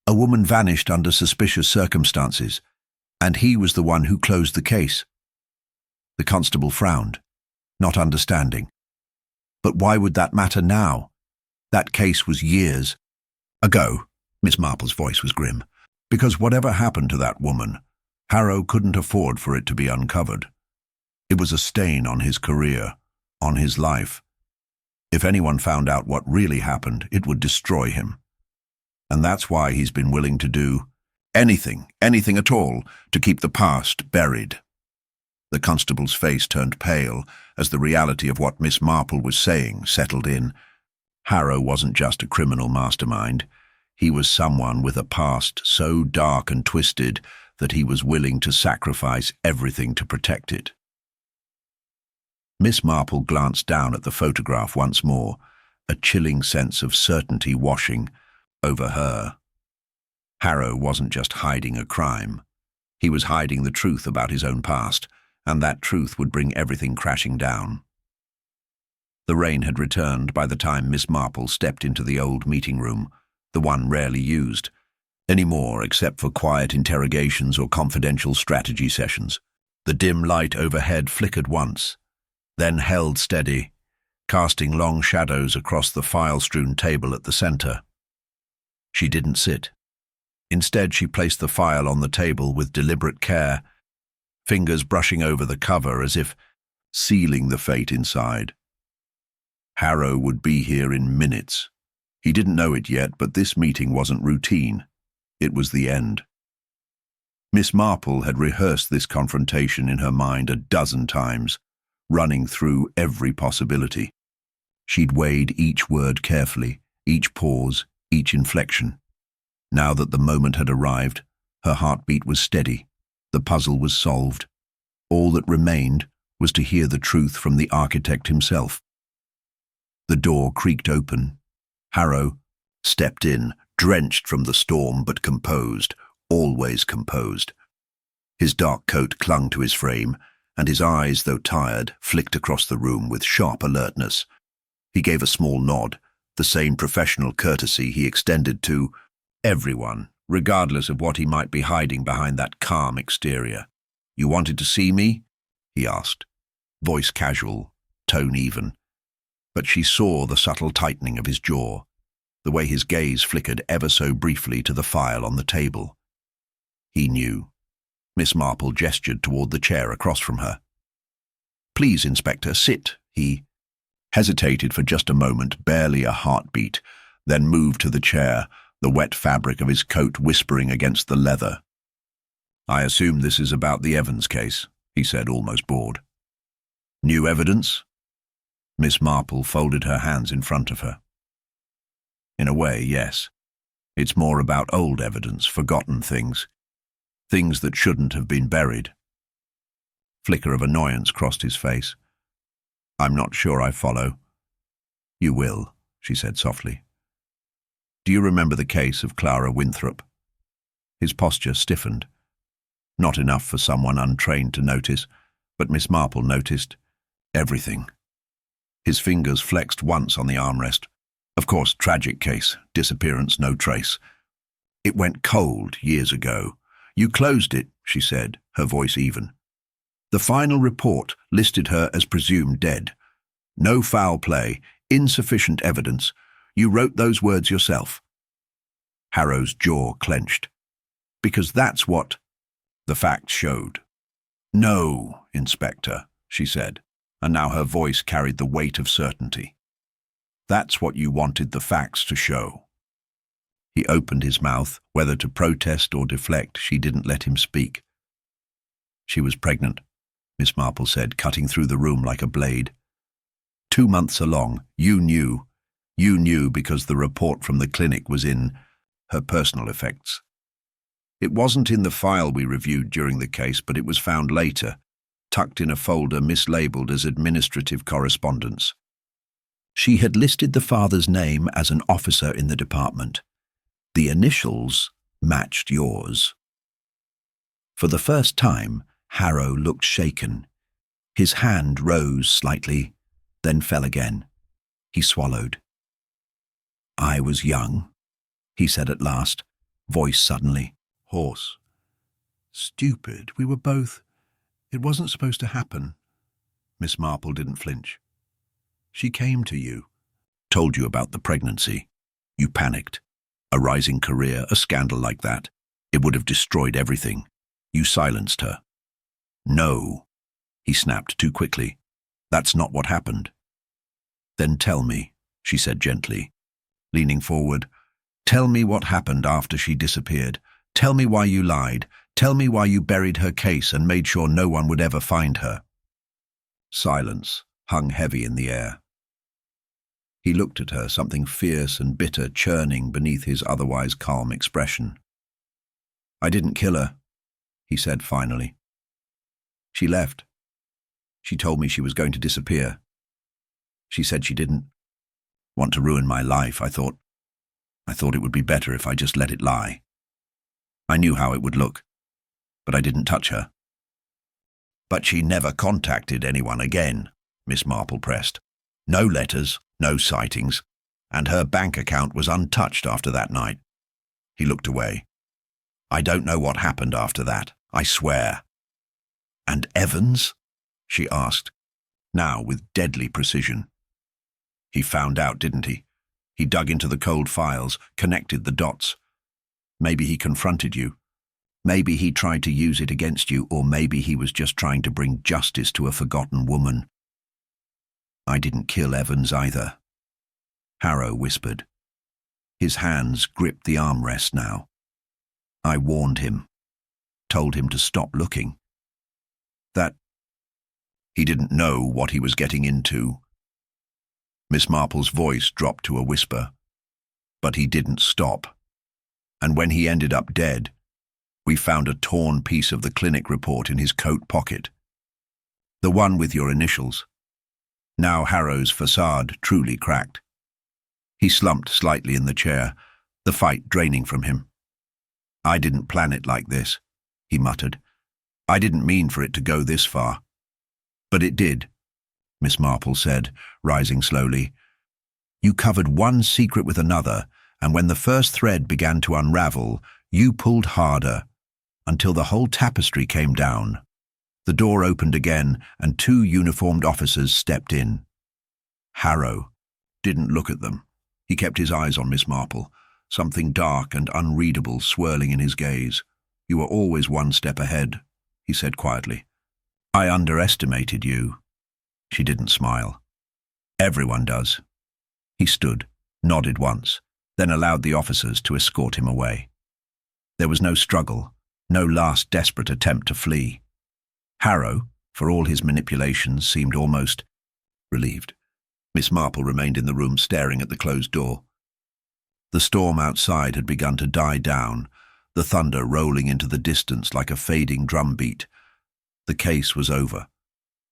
A woman vanished under suspicious circumstances, and he was the one who closed the case. The constable frowned, not understanding. But why would that matter now? That case was years ago. Miss Marple's voice was grim. Because whatever happened to that woman, Harrow couldn't afford for it to be uncovered. It was a stain on his career, on his life. If anyone found out what really happened, it would destroy him. And that's why he's been willing to do anything at all, to keep the past buried. The constable's face turned pale as the reality of what Miss Marple was saying settled in. Harrow wasn't just a criminal mastermind. He was someone with a past so dark and twisted that he was willing to sacrifice everything to protect it. Miss Marple glanced down at the photograph once more, a chilling sense of certainty washing over her. Harrow wasn't just hiding a crime. He was hiding the truth about his own past, and that truth would bring everything crashing down. The rain had returned by the time Miss Marple stepped into the old meeting room, the one rarely used anymore except for quiet interrogations or confidential strategy sessions. The dim light overhead flickered once, then held steady, casting long shadows across the file-strewn table at the center. She didn't sit. Instead, she placed the file on the table with deliberate care, fingers brushing over the cover as if sealing the fate inside. Harrow would be here in minutes. He didn't know it yet, but this meeting wasn't routine. It was the end. Miss Marple had rehearsed this confrontation in her mind a dozen times, running through every possibility. She'd weighed each word carefully, each pause, each inflection. Now that the moment had arrived, her heartbeat was steady. The puzzle was solved. All that remained was to hear the truth from the architect himself. The door creaked open. Harrow stepped in, drenched from the storm but composed, always composed. His dark coat clung to his frame, and his eyes, though tired, flicked across the room with sharp alertness. He gave a small nod, the same professional courtesy he extended to everyone, regardless of what he might be hiding behind that calm exterior. "You wanted to see me?" he asked, voice casual, tone even. But she saw the subtle tightening of his jaw, the way his gaze flickered ever so briefly to the file on the table. He knew. Miss Marple gestured toward the chair across from her. "Please, Inspector, sit," he hesitated for just a moment, barely a heartbeat, then moved to the chair, the wet fabric of his coat whispering against the leather. "I assume this is about the Evans case," he said, almost bored. "New evidence?" Miss Marple folded her hands in front of her. "In a way, yes. It's more about old evidence, forgotten things. Things that shouldn't have been buried." Flicker of annoyance crossed his face. "I'm not sure I follow." "You will," she said softly. "Do you remember the case of Clara Winthrop?" His posture stiffened. Not enough for someone untrained to notice, but Miss Marple noticed everything. His fingers flexed once on the armrest. "Of course, tragic case, disappearance, no trace. It went cold years ago. You closed it," she said, her voice even. "The final report listed her as presumed dead. No foul play, insufficient evidence. You wrote those words yourself." Harrow's jaw clenched. "Because that's what the facts showed." "No, Inspector," she said, and now her voice carried the weight of certainty. "That's what you wanted the facts to show." He opened his mouth, whether to protest or deflect. She didn't let him speak. "She was pregnant," Miss Marple said, cutting through the room like a blade. 2 months along, you knew. You knew because the report from the clinic was in her personal effects. It wasn't in the file we reviewed during the case, but it was found later, tucked in a folder mislabeled as administrative correspondence. She had listed the father's name as an officer in the department. The initials matched yours. For the first time, Harrow looked shaken. His hand rose slightly, then fell again. He swallowed. "I was young," he said at last, voice suddenly hoarse. "Stupid. We were both. It wasn't supposed to happen." Miss Marple didn't flinch. "She came to you, told you about the pregnancy. You panicked. A rising career, a scandal like that. It would have destroyed everything. You silenced her." "No," he snapped too quickly. "That's not what happened." "Then tell me," she said gently, leaning forward. "Tell me what happened after she disappeared. Tell me why you lied. Tell me why you buried her case and made sure no one would ever find her." Silence hung heavy in the air. He looked at her, something fierce and bitter churning beneath his otherwise calm expression. "I didn't kill her," he said finally. "She left. She told me she was going to disappear. She said she didn't want to ruin my life. I thought it would be better if I just let it lie. I knew how it would look, but I didn't touch her." "But she never contacted anyone again," Miss Marple pressed. "No letters, no sightings, and her bank account was untouched after that night." He looked away. "I don't know what happened after that, I swear." "And Evans?" she asked, now with deadly precision. "He found out, didn't he? He dug into the cold files, connected the dots. Maybe he confronted you. Maybe he tried to use it against you, or maybe he was just trying to bring justice to a forgotten woman." "I didn't kill Evans either," Harrow whispered. His hands gripped the armrest now. "I warned him, told him to stop looking. That he didn't know what he was getting into." Miss Marple's voice dropped to a whisper. "But he didn't stop. And when he ended up dead, we found a torn piece of the clinic report in his coat pocket. The one with your initials." Now Harrow's facade truly cracked. He slumped slightly in the chair, the fight draining from him. "I didn't plan it like this," he muttered. "I didn't mean for it to go this far." "But it did," Miss Marple said, rising slowly. "You covered one secret with another, and when the first thread began to unravel, you pulled harder, until the whole tapestry came down." The door opened again, and 2 uniformed officers stepped in. Harrow didn't look at them. He kept his eyes on Miss Marple, something dark and unreadable swirling in his gaze. "You were always one step ahead," he said quietly. "I underestimated you." She didn't smile. "Everyone does." He stood, nodded once, then allowed the officers to escort him away. There was no struggle, no last desperate attempt to flee. Harrow, for all his manipulations, seemed almost relieved. Miss Marple remained in the room staring at the closed door. The storm outside had begun to die down, the thunder rolling into the distance like a fading drumbeat. The case was over.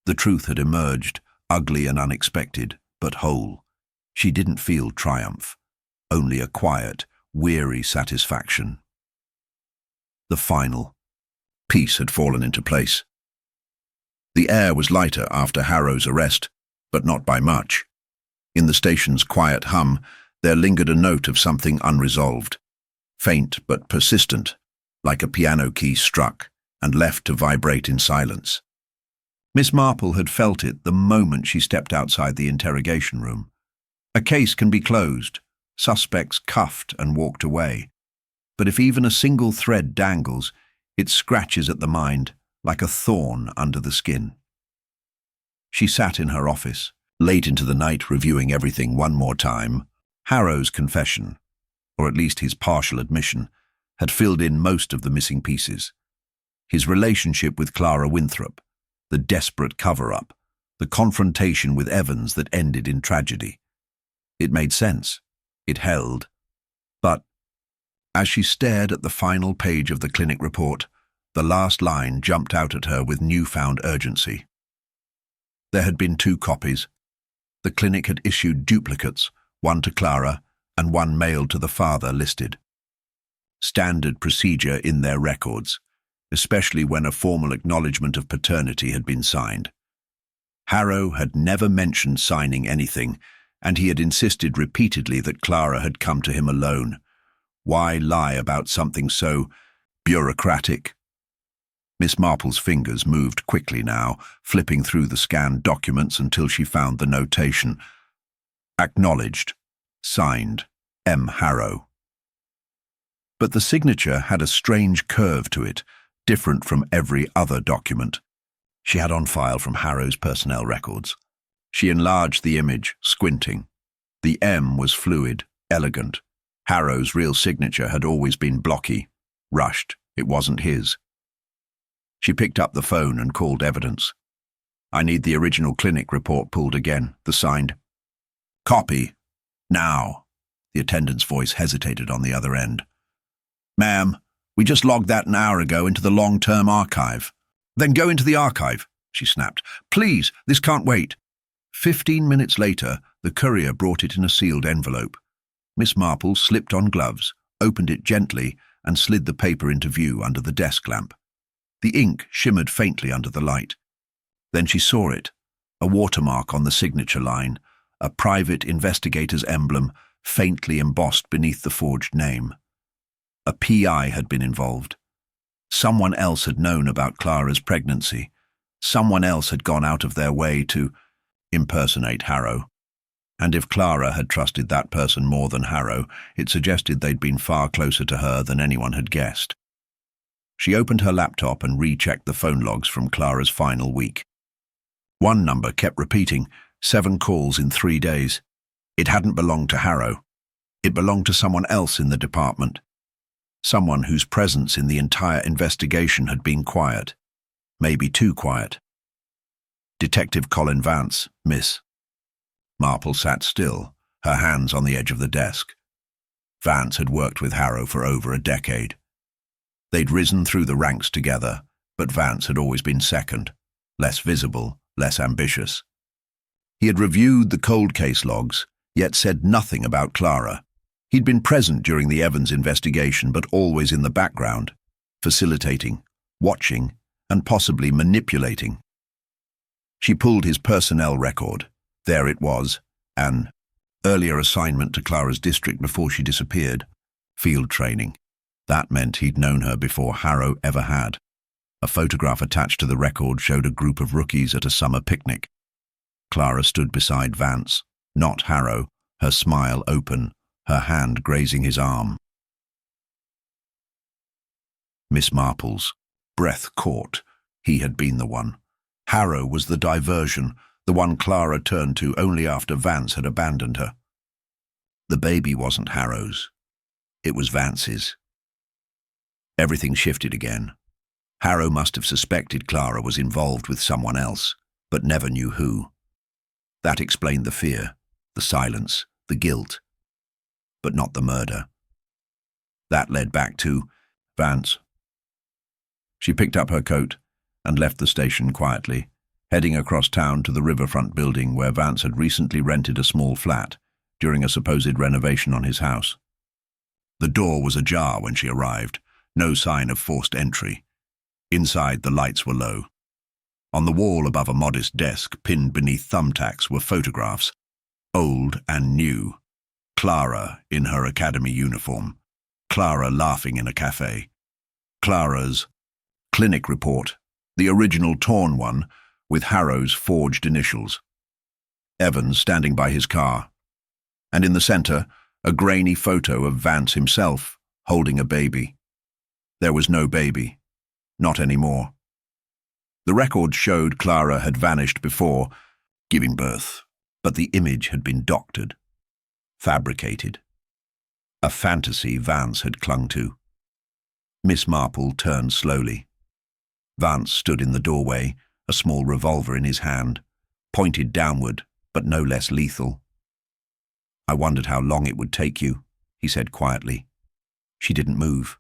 The truth had emerged, ugly and unexpected, but whole. She didn't feel triumph, only a quiet, weary satisfaction. The final. Peace had fallen into place. The air was lighter after Harrow's arrest, but not by much. In the station's quiet hum, there lingered a note of something unresolved, faint but persistent, like a piano key struck and left to vibrate in silence. Miss Marple had felt it the moment she stepped outside the interrogation room. A case can be closed, suspects cuffed and walked away, but if even a single thread dangles, it scratches at the mind like a thorn under the skin. She sat in her office, late into the night reviewing everything one more time. Harrow's confession, or at least his partial admission, had filled in most of the missing pieces. His relationship with Clara Winthrop, the desperate cover-up, the confrontation with Evans that ended in tragedy. It made sense. It held. But as she stared at the final page of the clinic report, the last line jumped out at her with newfound urgency. There had been 2 copies. The clinic had issued duplicates, one to Clara and one mailed to the father listed. Standard procedure in their records, especially when a formal acknowledgement of paternity had been signed. Harrow had never mentioned signing anything, and he had insisted repeatedly that Clara had come to him alone. Why lie about something so bureaucratic? Miss Marple's fingers moved quickly now, flipping through the scanned documents until she found the notation. Acknowledged. Signed. M. Harrow. But the signature had a strange curve to it, different from every other document she had on file from Harrow's personnel records. She enlarged the image, squinting. The M was fluid, elegant. Harrow's real signature had always been blocky, rushed. It wasn't his. She picked up the phone and called evidence. I need the original clinic report pulled again, the signed. Copy. Now. The attendant's voice hesitated on the other end. Ma'am, we just logged that an hour ago into the long-term archive. Then go into the archive, she snapped. Please, this can't wait. 15 minutes later, the courier brought it in a sealed envelope. Miss Marple slipped on gloves, opened it gently, and slid the paper into view under the desk lamp. The ink shimmered faintly under the light. Then she saw it, a watermark on the signature line, a private investigator's emblem faintly embossed beneath the forged name. A PI had been involved. Someone else had known about Clara's pregnancy. Someone else had gone out of their way to impersonate Harrow. And if Clara had trusted that person more than Harrow, it suggested they'd been far closer to her than anyone had guessed. She opened her laptop and rechecked the phone logs from Clara's final week. One number kept repeating, 7 calls in 3 days. It hadn't belonged to Harrow. It belonged to someone else in the department. Someone whose presence in the entire investigation had been quiet. Maybe too quiet. Detective Colin Vance, Miss. Marple sat still, her hands on the edge of the desk. Vance had worked with Harrow for over a decade. They'd risen through the ranks together, but Vance had always been second, less visible, less ambitious. He had reviewed the cold case logs, yet said nothing about Clara. He'd been present during the Evans investigation, but always in the background, facilitating, watching, and possibly manipulating. She pulled his personnel record. There it was, an earlier assignment to Clara's district before she disappeared. Field training. That meant he'd known her before Harrow ever had. A photograph attached to the record showed a group of rookies at a summer picnic. Clara stood beside Vance, not Harrow, her smile open, her hand grazing his arm. Miss Marple's breath caught. He had been the one. Harrow was the diversion, the one Clara turned to only after Vance had abandoned her. The baby wasn't Harrow's. It was Vance's. Everything shifted again. Harrow must have suspected Clara was involved with someone else, but never knew who. That explained the fear, the silence, the guilt, but not the murder. That led back to Vance. She picked up her coat, and left the station quietly, heading across town to the riverfront building where Vance had recently rented a small flat during a supposed renovation on his house. The door was ajar when she arrived, no sign of forced entry. Inside, the lights were low. On the wall above a modest desk, pinned beneath thumbtacks, were photographs, old and new. Clara in her academy uniform. Clara laughing in a cafe. Clara's clinic report, the original torn one, with Harrow's forged initials. Evans standing by his car. And in the center, a grainy photo of Vance himself, holding a baby. There was no baby. Not anymore. The record showed Clara had vanished before giving birth, but the image had been doctored, fabricated. A fantasy Vance had clung to. Miss Marple turned slowly. Vance stood in the doorway, a small revolver in his hand, pointed downward, but no less lethal. "I wondered how long it would take you," he said quietly. She didn't move.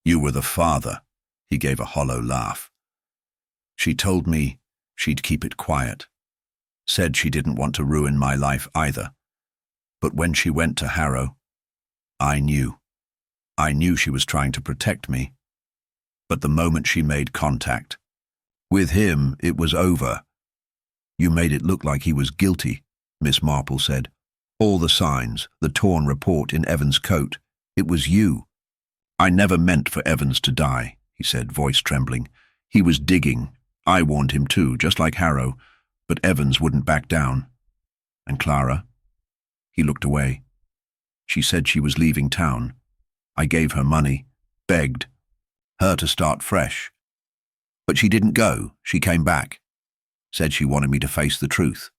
"You were the father," he gave a hollow laugh. "She told me she'd keep it quiet. Said she didn't want to ruin my life either. But when she went to Harrow, I knew. I knew she was trying to protect me. But the moment she made contact, with him, it was over." "You made it look like he was guilty," Miss Marple said. "All the signs, the torn report in Evans' coat. It was you." "I never meant for Evans to die," he said, voice trembling. "He was digging. I warned him too, just like Harrow, but Evans wouldn't back down." "And Clara?" He looked away. "She said she was leaving town. I gave her money, begged her to start fresh. But she didn't go. She came back. Said she wanted me to face the truth,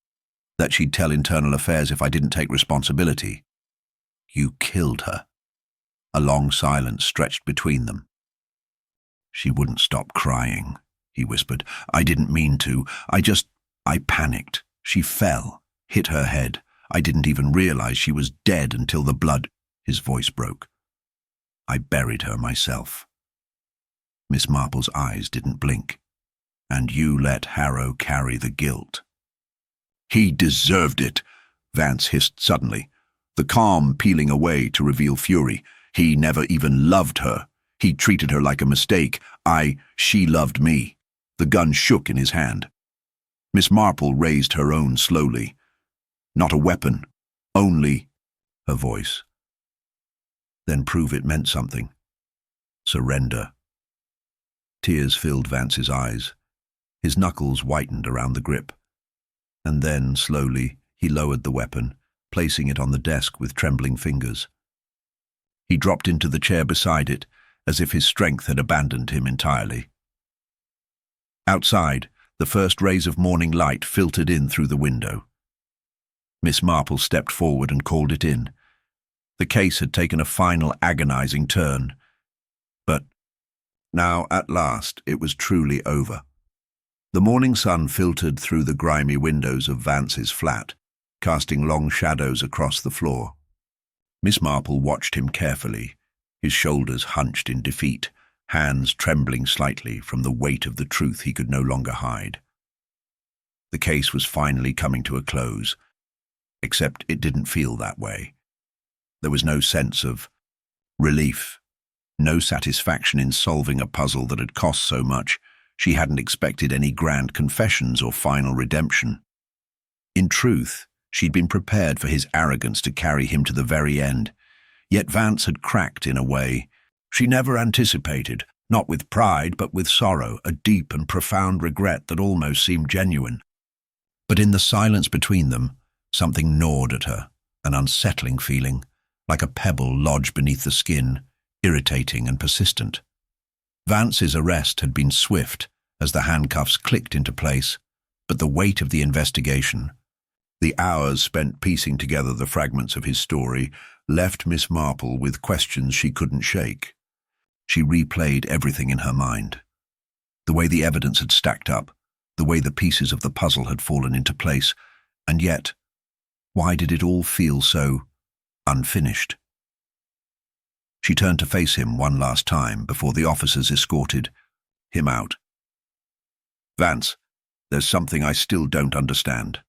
that she'd tell internal affairs if I didn't take responsibility." "You killed her." A long silence stretched between them. "She wouldn't stop crying," he whispered. "I didn't mean to. I panicked. She fell, hit her head. I didn't even realize she was dead until the blood—" His voice broke. "I buried her myself." Miss Marple's eyes didn't blink. "And you let Harrow carry the guilt." "He deserved it," Vance hissed suddenly, the calm peeling away to reveal fury. "He never even loved her. He treated her like a mistake. She loved me." The gun shook in his hand. Miss Marple raised her own slowly. "Not a weapon. Only—" her voice. "Then prove it meant something. Surrender." Tears filled Vance's eyes. His knuckles whitened around the grip. And then, slowly, he lowered the weapon, placing it on the desk with trembling fingers. He dropped into the chair beside it, as if his strength had abandoned him entirely. Outside, the first rays of morning light filtered in through the window. Miss Marple stepped forward and called it in. The case had taken a final agonizing turn. But now, at last, it was truly over. The morning sun filtered through the grimy windows of Vance's flat, casting long shadows across the floor. Miss Marple watched him carefully, his shoulders hunched in defeat, hands trembling slightly from the weight of the truth he could no longer hide. The case was finally coming to a close, except it didn't feel that way. There was no sense of relief, no satisfaction in solving a puzzle that had cost so much. She hadn't expected any grand confessions or final redemption. In truth, she'd been prepared for his arrogance to carry him to the very end. Yet Vance had cracked in a way she never anticipated, not with pride but with sorrow, a deep and profound regret that almost seemed genuine. But in the silence between them, something gnawed at her, an unsettling feeling, like a pebble lodged beneath the skin, irritating and persistent. Vance's arrest had been swift as the handcuffs clicked into place, but the weight of the investigation, the hours spent piecing together the fragments of his story, left Miss Marple with questions she couldn't shake. She replayed everything in her mind. The way the evidence had stacked up, the way the pieces of the puzzle had fallen into place, and yet, why did it all feel so unfinished? She turned to face him one last time before the officers escorted him out. Vance, there's something I still don't understand.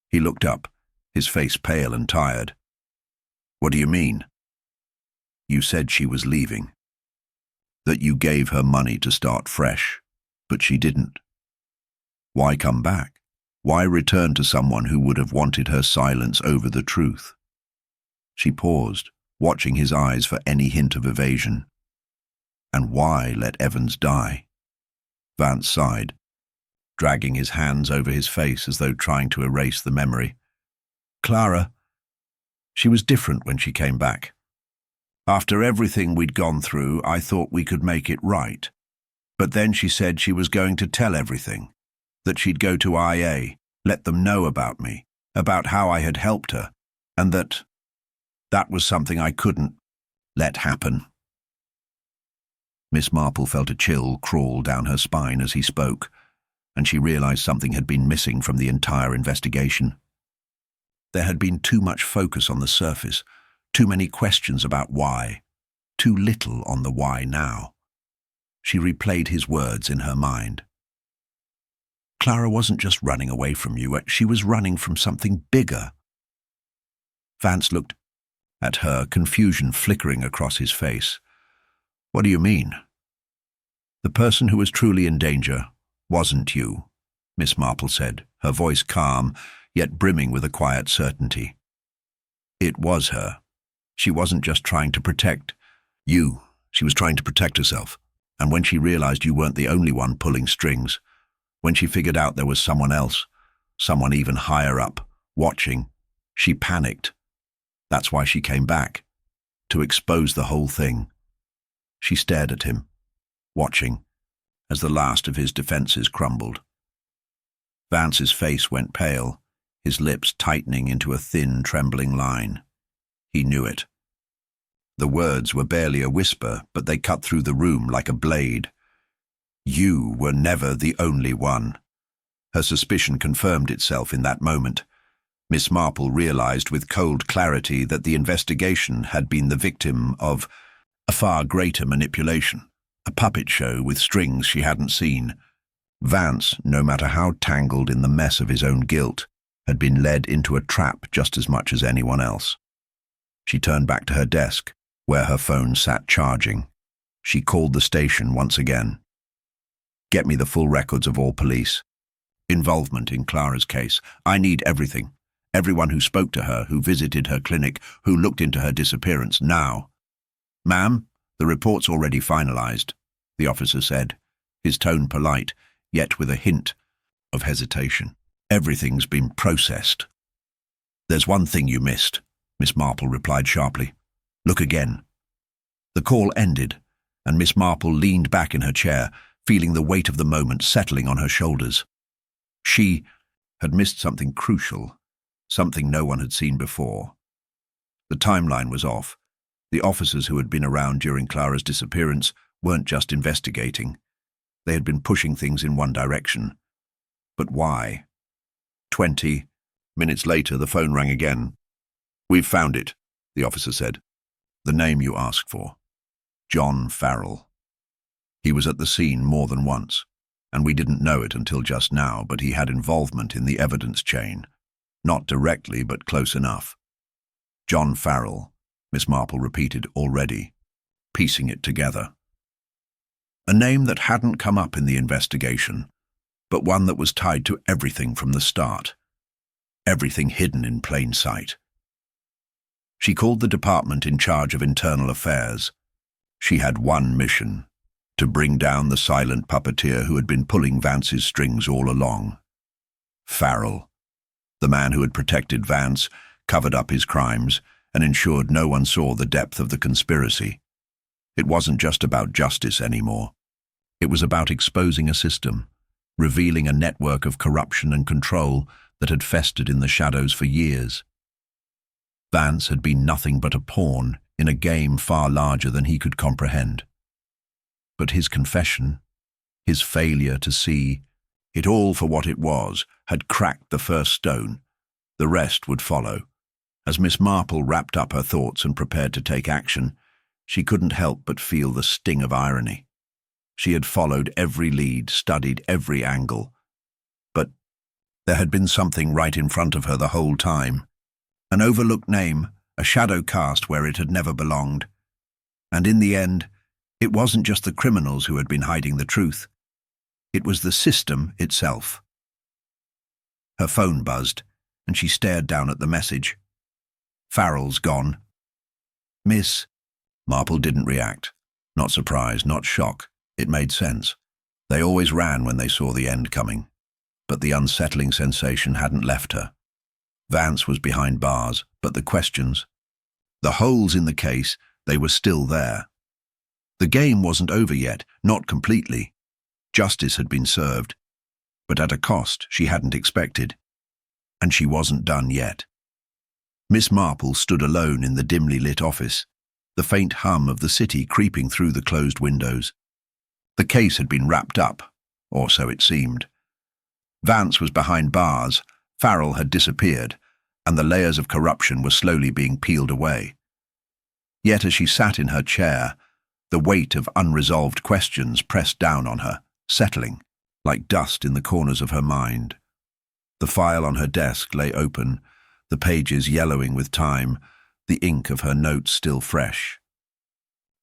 He looked up, his face pale and tired. What do you mean? You said she was leaving. That you gave her money to start fresh, but she didn't. Why come back? Why return to someone who would have wanted her silence over the truth? She paused, watching his eyes for any hint of evasion. And why let Evans die? Vance sighed, dragging his hands over his face as though trying to erase the memory. Clara, she was different when she came back. After everything we'd gone through, I thought we could make it right. But then she said she was going to tell everything, that she'd go to IA, let them know about me, about how I had helped her, and that was something I couldn't let happen. Miss Marple felt a chill crawl down her spine as he spoke, and she realized something had been missing from the entire investigation. There had been too much focus on the surface, too many questions about why, too little on the why now. She replayed his words in her mind. Clara wasn't just running away from you, she was running from something bigger. Vance looked at her, confusion flickering across his face. What do you mean? The person who was truly in danger wasn't you, Miss Marple said, her voice calm, yet brimming with a quiet certainty. It was her. She wasn't just trying to protect you, she was trying to protect herself. And when she realized you weren't the only one pulling strings, when she figured out there was someone else, someone even higher up, watching, she panicked. That's why she came back, to expose the whole thing. She stared at him, watching, as the last of his defenses crumbled. Vance's face went pale, his lips tightening into a thin, trembling line. He knew it. The words were barely a whisper, but they cut through the room like a blade. You were never the only one. Her suspicion confirmed itself in that moment. Miss Marple realized with cold clarity that the investigation had been the victim of a far greater manipulation, a puppet show with strings she hadn't seen. Vance, no matter how tangled in the mess of his own guilt, had been led into a trap just as much as anyone else. She turned back to her desk, where her phone sat charging. She called the station once again. Get me the full records of all police. Involvement in Clara's case. I need everything. Everyone who spoke to her, who visited her clinic, who looked into her disappearance, now. Ma'am, the report's already finalized, the officer said, his tone polite, yet with a hint of hesitation. Everything's been processed. There's one thing you missed, Miss Marple replied sharply. Look again. The call ended, and Miss Marple leaned back in her chair, feeling the weight of the moment settling on her shoulders. She had missed something crucial, something no one had seen before. The timeline was off. The officers who had been around during Clara's disappearance weren't just investigating. They had been pushing things in one direction. But why? 20 minutes later, the phone rang again. We've found it, the officer said. The name you asked for. John Farrell. He was at the scene more than once, and we didn't know it until just now, but he had involvement in the evidence chain. Not directly, but close enough. John Farrell, Miss Marple repeated already, piecing it together. A name that hadn't come up in the investigation, but one that was tied to everything from the start. Everything hidden in plain sight. She called the department in charge of internal affairs. She had one mission, to bring down the silent puppeteer who had been pulling Vance's strings all along. Farrell, the man who had protected Vance, covered up his crimes, and ensured no one saw the depth of the conspiracy. It wasn't just about justice anymore. It was about exposing a system, revealing a network of corruption and control that had festered in the shadows for years. Vance had been nothing but a pawn in a game far larger than he could comprehend. But his confession, his failure to see it all for what it was, had cracked the first stone. The rest would follow. As Miss Marple wrapped up her thoughts and prepared to take action, she couldn't help but feel the sting of irony. She had followed every lead, studied every angle. But there had been something right in front of her the whole time. An overlooked name, a shadow cast where it had never belonged. And in the end, it wasn't just the criminals who had been hiding the truth. It was the system itself. Her phone buzzed, and she stared down at the message. Farrell's gone. Miss Marple didn't react. Not surprise, not shock. It made sense. They always ran when they saw the end coming. But the unsettling sensation hadn't left her. Vance was behind bars, but the questions, the holes in the case, they were still there. The game wasn't over yet, not completely. Justice had been served, but at a cost she hadn't expected. And she wasn't done yet. Miss Marple stood alone in the dimly lit office, the faint hum of the city creeping through the closed windows. The case had been wrapped up, or so it seemed. Vance was behind bars, Farrell had disappeared, and the layers of corruption were slowly being peeled away. Yet as she sat in her chair, the weight of unresolved questions pressed down on her, settling, like dust in the corners of her mind. The file on her desk lay open, the pages yellowing with time, the ink of her notes still fresh.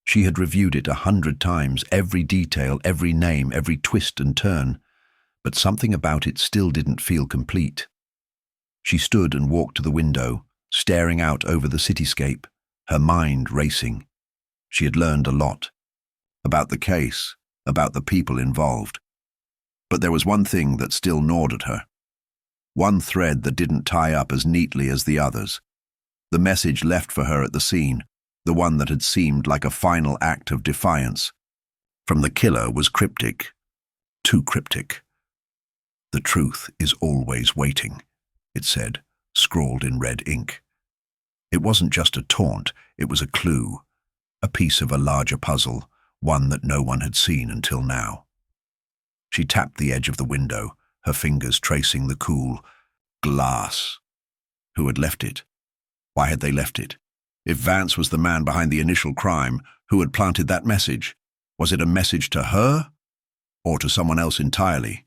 She had reviewed it 100 times, every detail, every name, every twist and turn, but something about it still didn't feel complete. She stood and walked to the window, staring out over the cityscape, her mind racing. She had learned a lot. About the case, about the people involved. But there was one thing that still gnawed at her. One thread that didn't tie up as neatly as the others. The message left for her at the scene, the one that had seemed like a final act of defiance, from the killer was cryptic. Too cryptic. "The truth is always waiting," it said, scrawled in red ink. It wasn't just a taunt, it was a clue, a piece of a larger puzzle, one that no one had seen until now. She tapped the edge of the window, her fingers tracing the cool glass. Who had left it? Why had they left it? If Vance was the man behind the initial crime, who had planted that message? Was it a message to her, or to someone else entirely?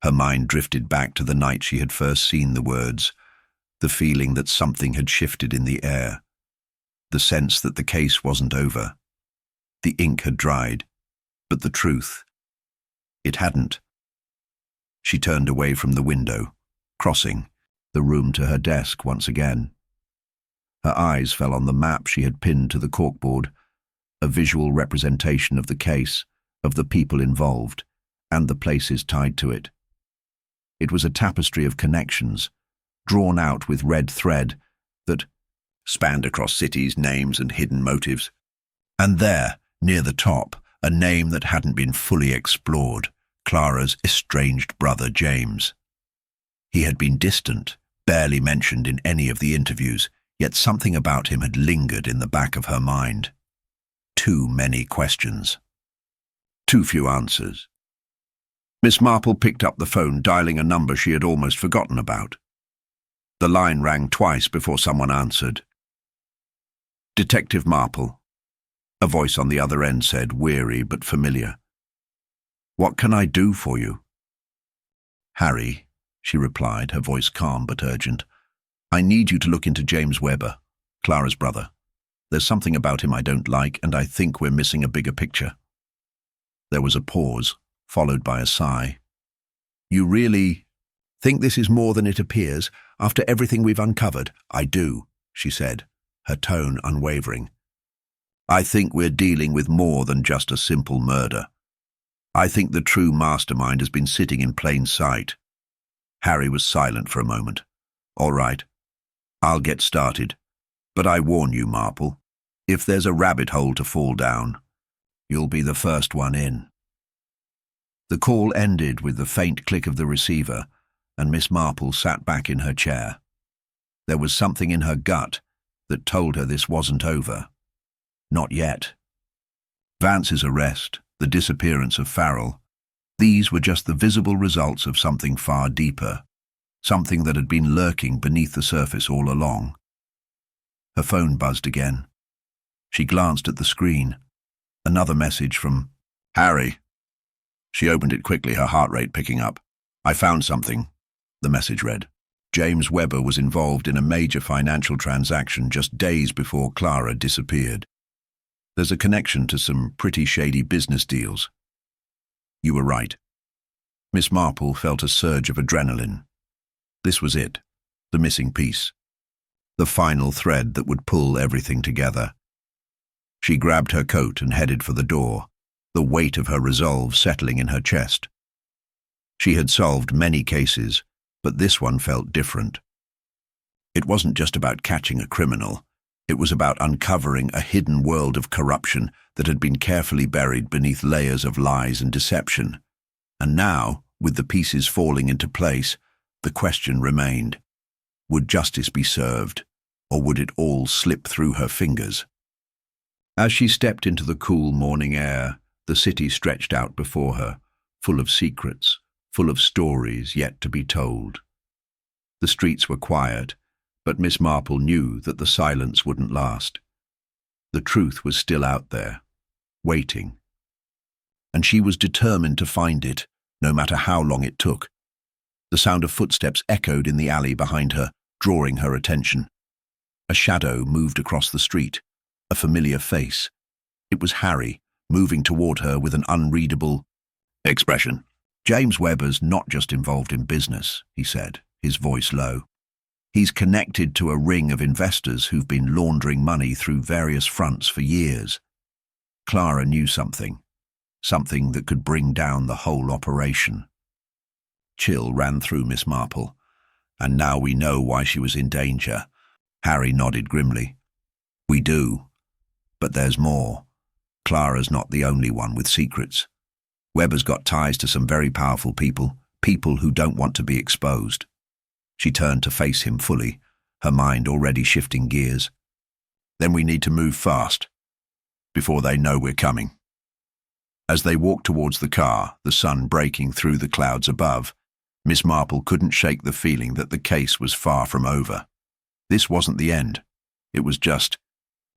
Her mind drifted back to the night she had first seen the words, the feeling that something had shifted in the air, the sense that the case wasn't over. The ink had dried, but the truth, it hadn't. She turned away from the window, crossing the room to her desk once again. Her eyes fell on the map she had pinned to the corkboard, a visual representation of the case, of the people involved, and the places tied to it. It was a tapestry of connections, drawn out with red thread, that spanned across cities, names, and hidden motives. And there, near the top, a name that hadn't been fully explored, Clara's estranged brother James. He had been distant, barely mentioned in any of the interviews, yet something about him had lingered in the back of her mind. Too many questions. Too few answers. Miss Marple picked up the phone, dialing a number she had almost forgotten about. The line rang twice before someone answered. "Detective Marple," a voice on the other end said, weary but familiar. "What can I do for you?" "Harry," she replied, her voice calm but urgent. "I need you to look into James Webber, Clara's brother. There's something about him I don't like, and I think we're missing a bigger picture." There was a pause, followed by a sigh. "You really think this is more than it appears, after everything we've uncovered?" "I do," she said, her tone unwavering. "I think we're dealing with more than just a simple murder. I think the true mastermind has been sitting in plain sight." Harry was silent for a moment. "All right, I'll get started. But I warn you, Marple, if there's a rabbit hole to fall down, you'll be the first one in." The call ended with the faint click of the receiver, and Miss Marple sat back in her chair. There was something in her gut that told her this wasn't over. Not yet. Vance's arrest, the disappearance of Farrell, these were just the visible results of something far deeper, something that had been lurking beneath the surface all along. Her phone buzzed again. She glanced at the screen. Another message from Harry. She opened it quickly, her heart rate picking up. I found something, the message read. James Webber was involved in a major financial transaction just days before Clara disappeared. There's a connection to some pretty shady business deals. You were right. Miss Marple felt a surge of adrenaline. This was it, the missing piece. The final thread that would pull everything together. She grabbed her coat and headed for the door, the weight of her resolve settling in her chest. She had solved many cases, but this one felt different. It wasn't just about catching a criminal. It was about uncovering a hidden world of corruption that had been carefully buried beneath layers of lies and deception. And now, with the pieces falling into place, the question remained: would justice be served, or would it all slip through her fingers? As she stepped into the cool morning air, the city stretched out before her, full of secrets, full of stories yet to be told. The streets were quiet, but Miss Marple knew that the silence wouldn't last. The truth was still out there, waiting. And she was determined to find it, no matter how long it took. The sound of footsteps echoed in the alley behind her, drawing her attention. A shadow moved across the street, a familiar face. It was Harry, moving toward her with an unreadable expression. James Webber's not just involved in business, he said, his voice low. He's connected to a ring of investors who've been laundering money through various fronts for years. Clara knew something that could bring down the whole operation. Chill ran through Miss Marple. And now we know why she was in danger. Harry nodded grimly. We do. But there's more. Clara's not the only one with secrets. Webber's got ties to some very powerful people who don't want to be exposed. She turned to face him fully, her mind already shifting gears. Then we need to move fast, before they know we're coming. As they walked towards the car, the sun breaking through the clouds above, Miss Marple couldn't shake the feeling that the case was far from over. This wasn't the end. It was just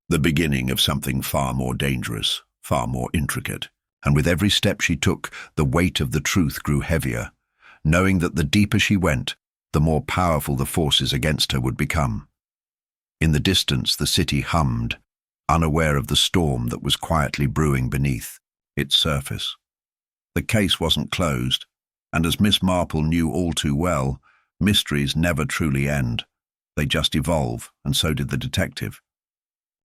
the beginning of something far more dangerous, far more intricate. And with every step she took, the weight of the truth grew heavier, knowing that the deeper she went, the more powerful the forces against her would become. In the distance, the city hummed, unaware of the storm that was quietly brewing beneath its surface. The case wasn't closed, and as Miss Marple knew all too well, mysteries never truly end. They just evolve, and so did the detective.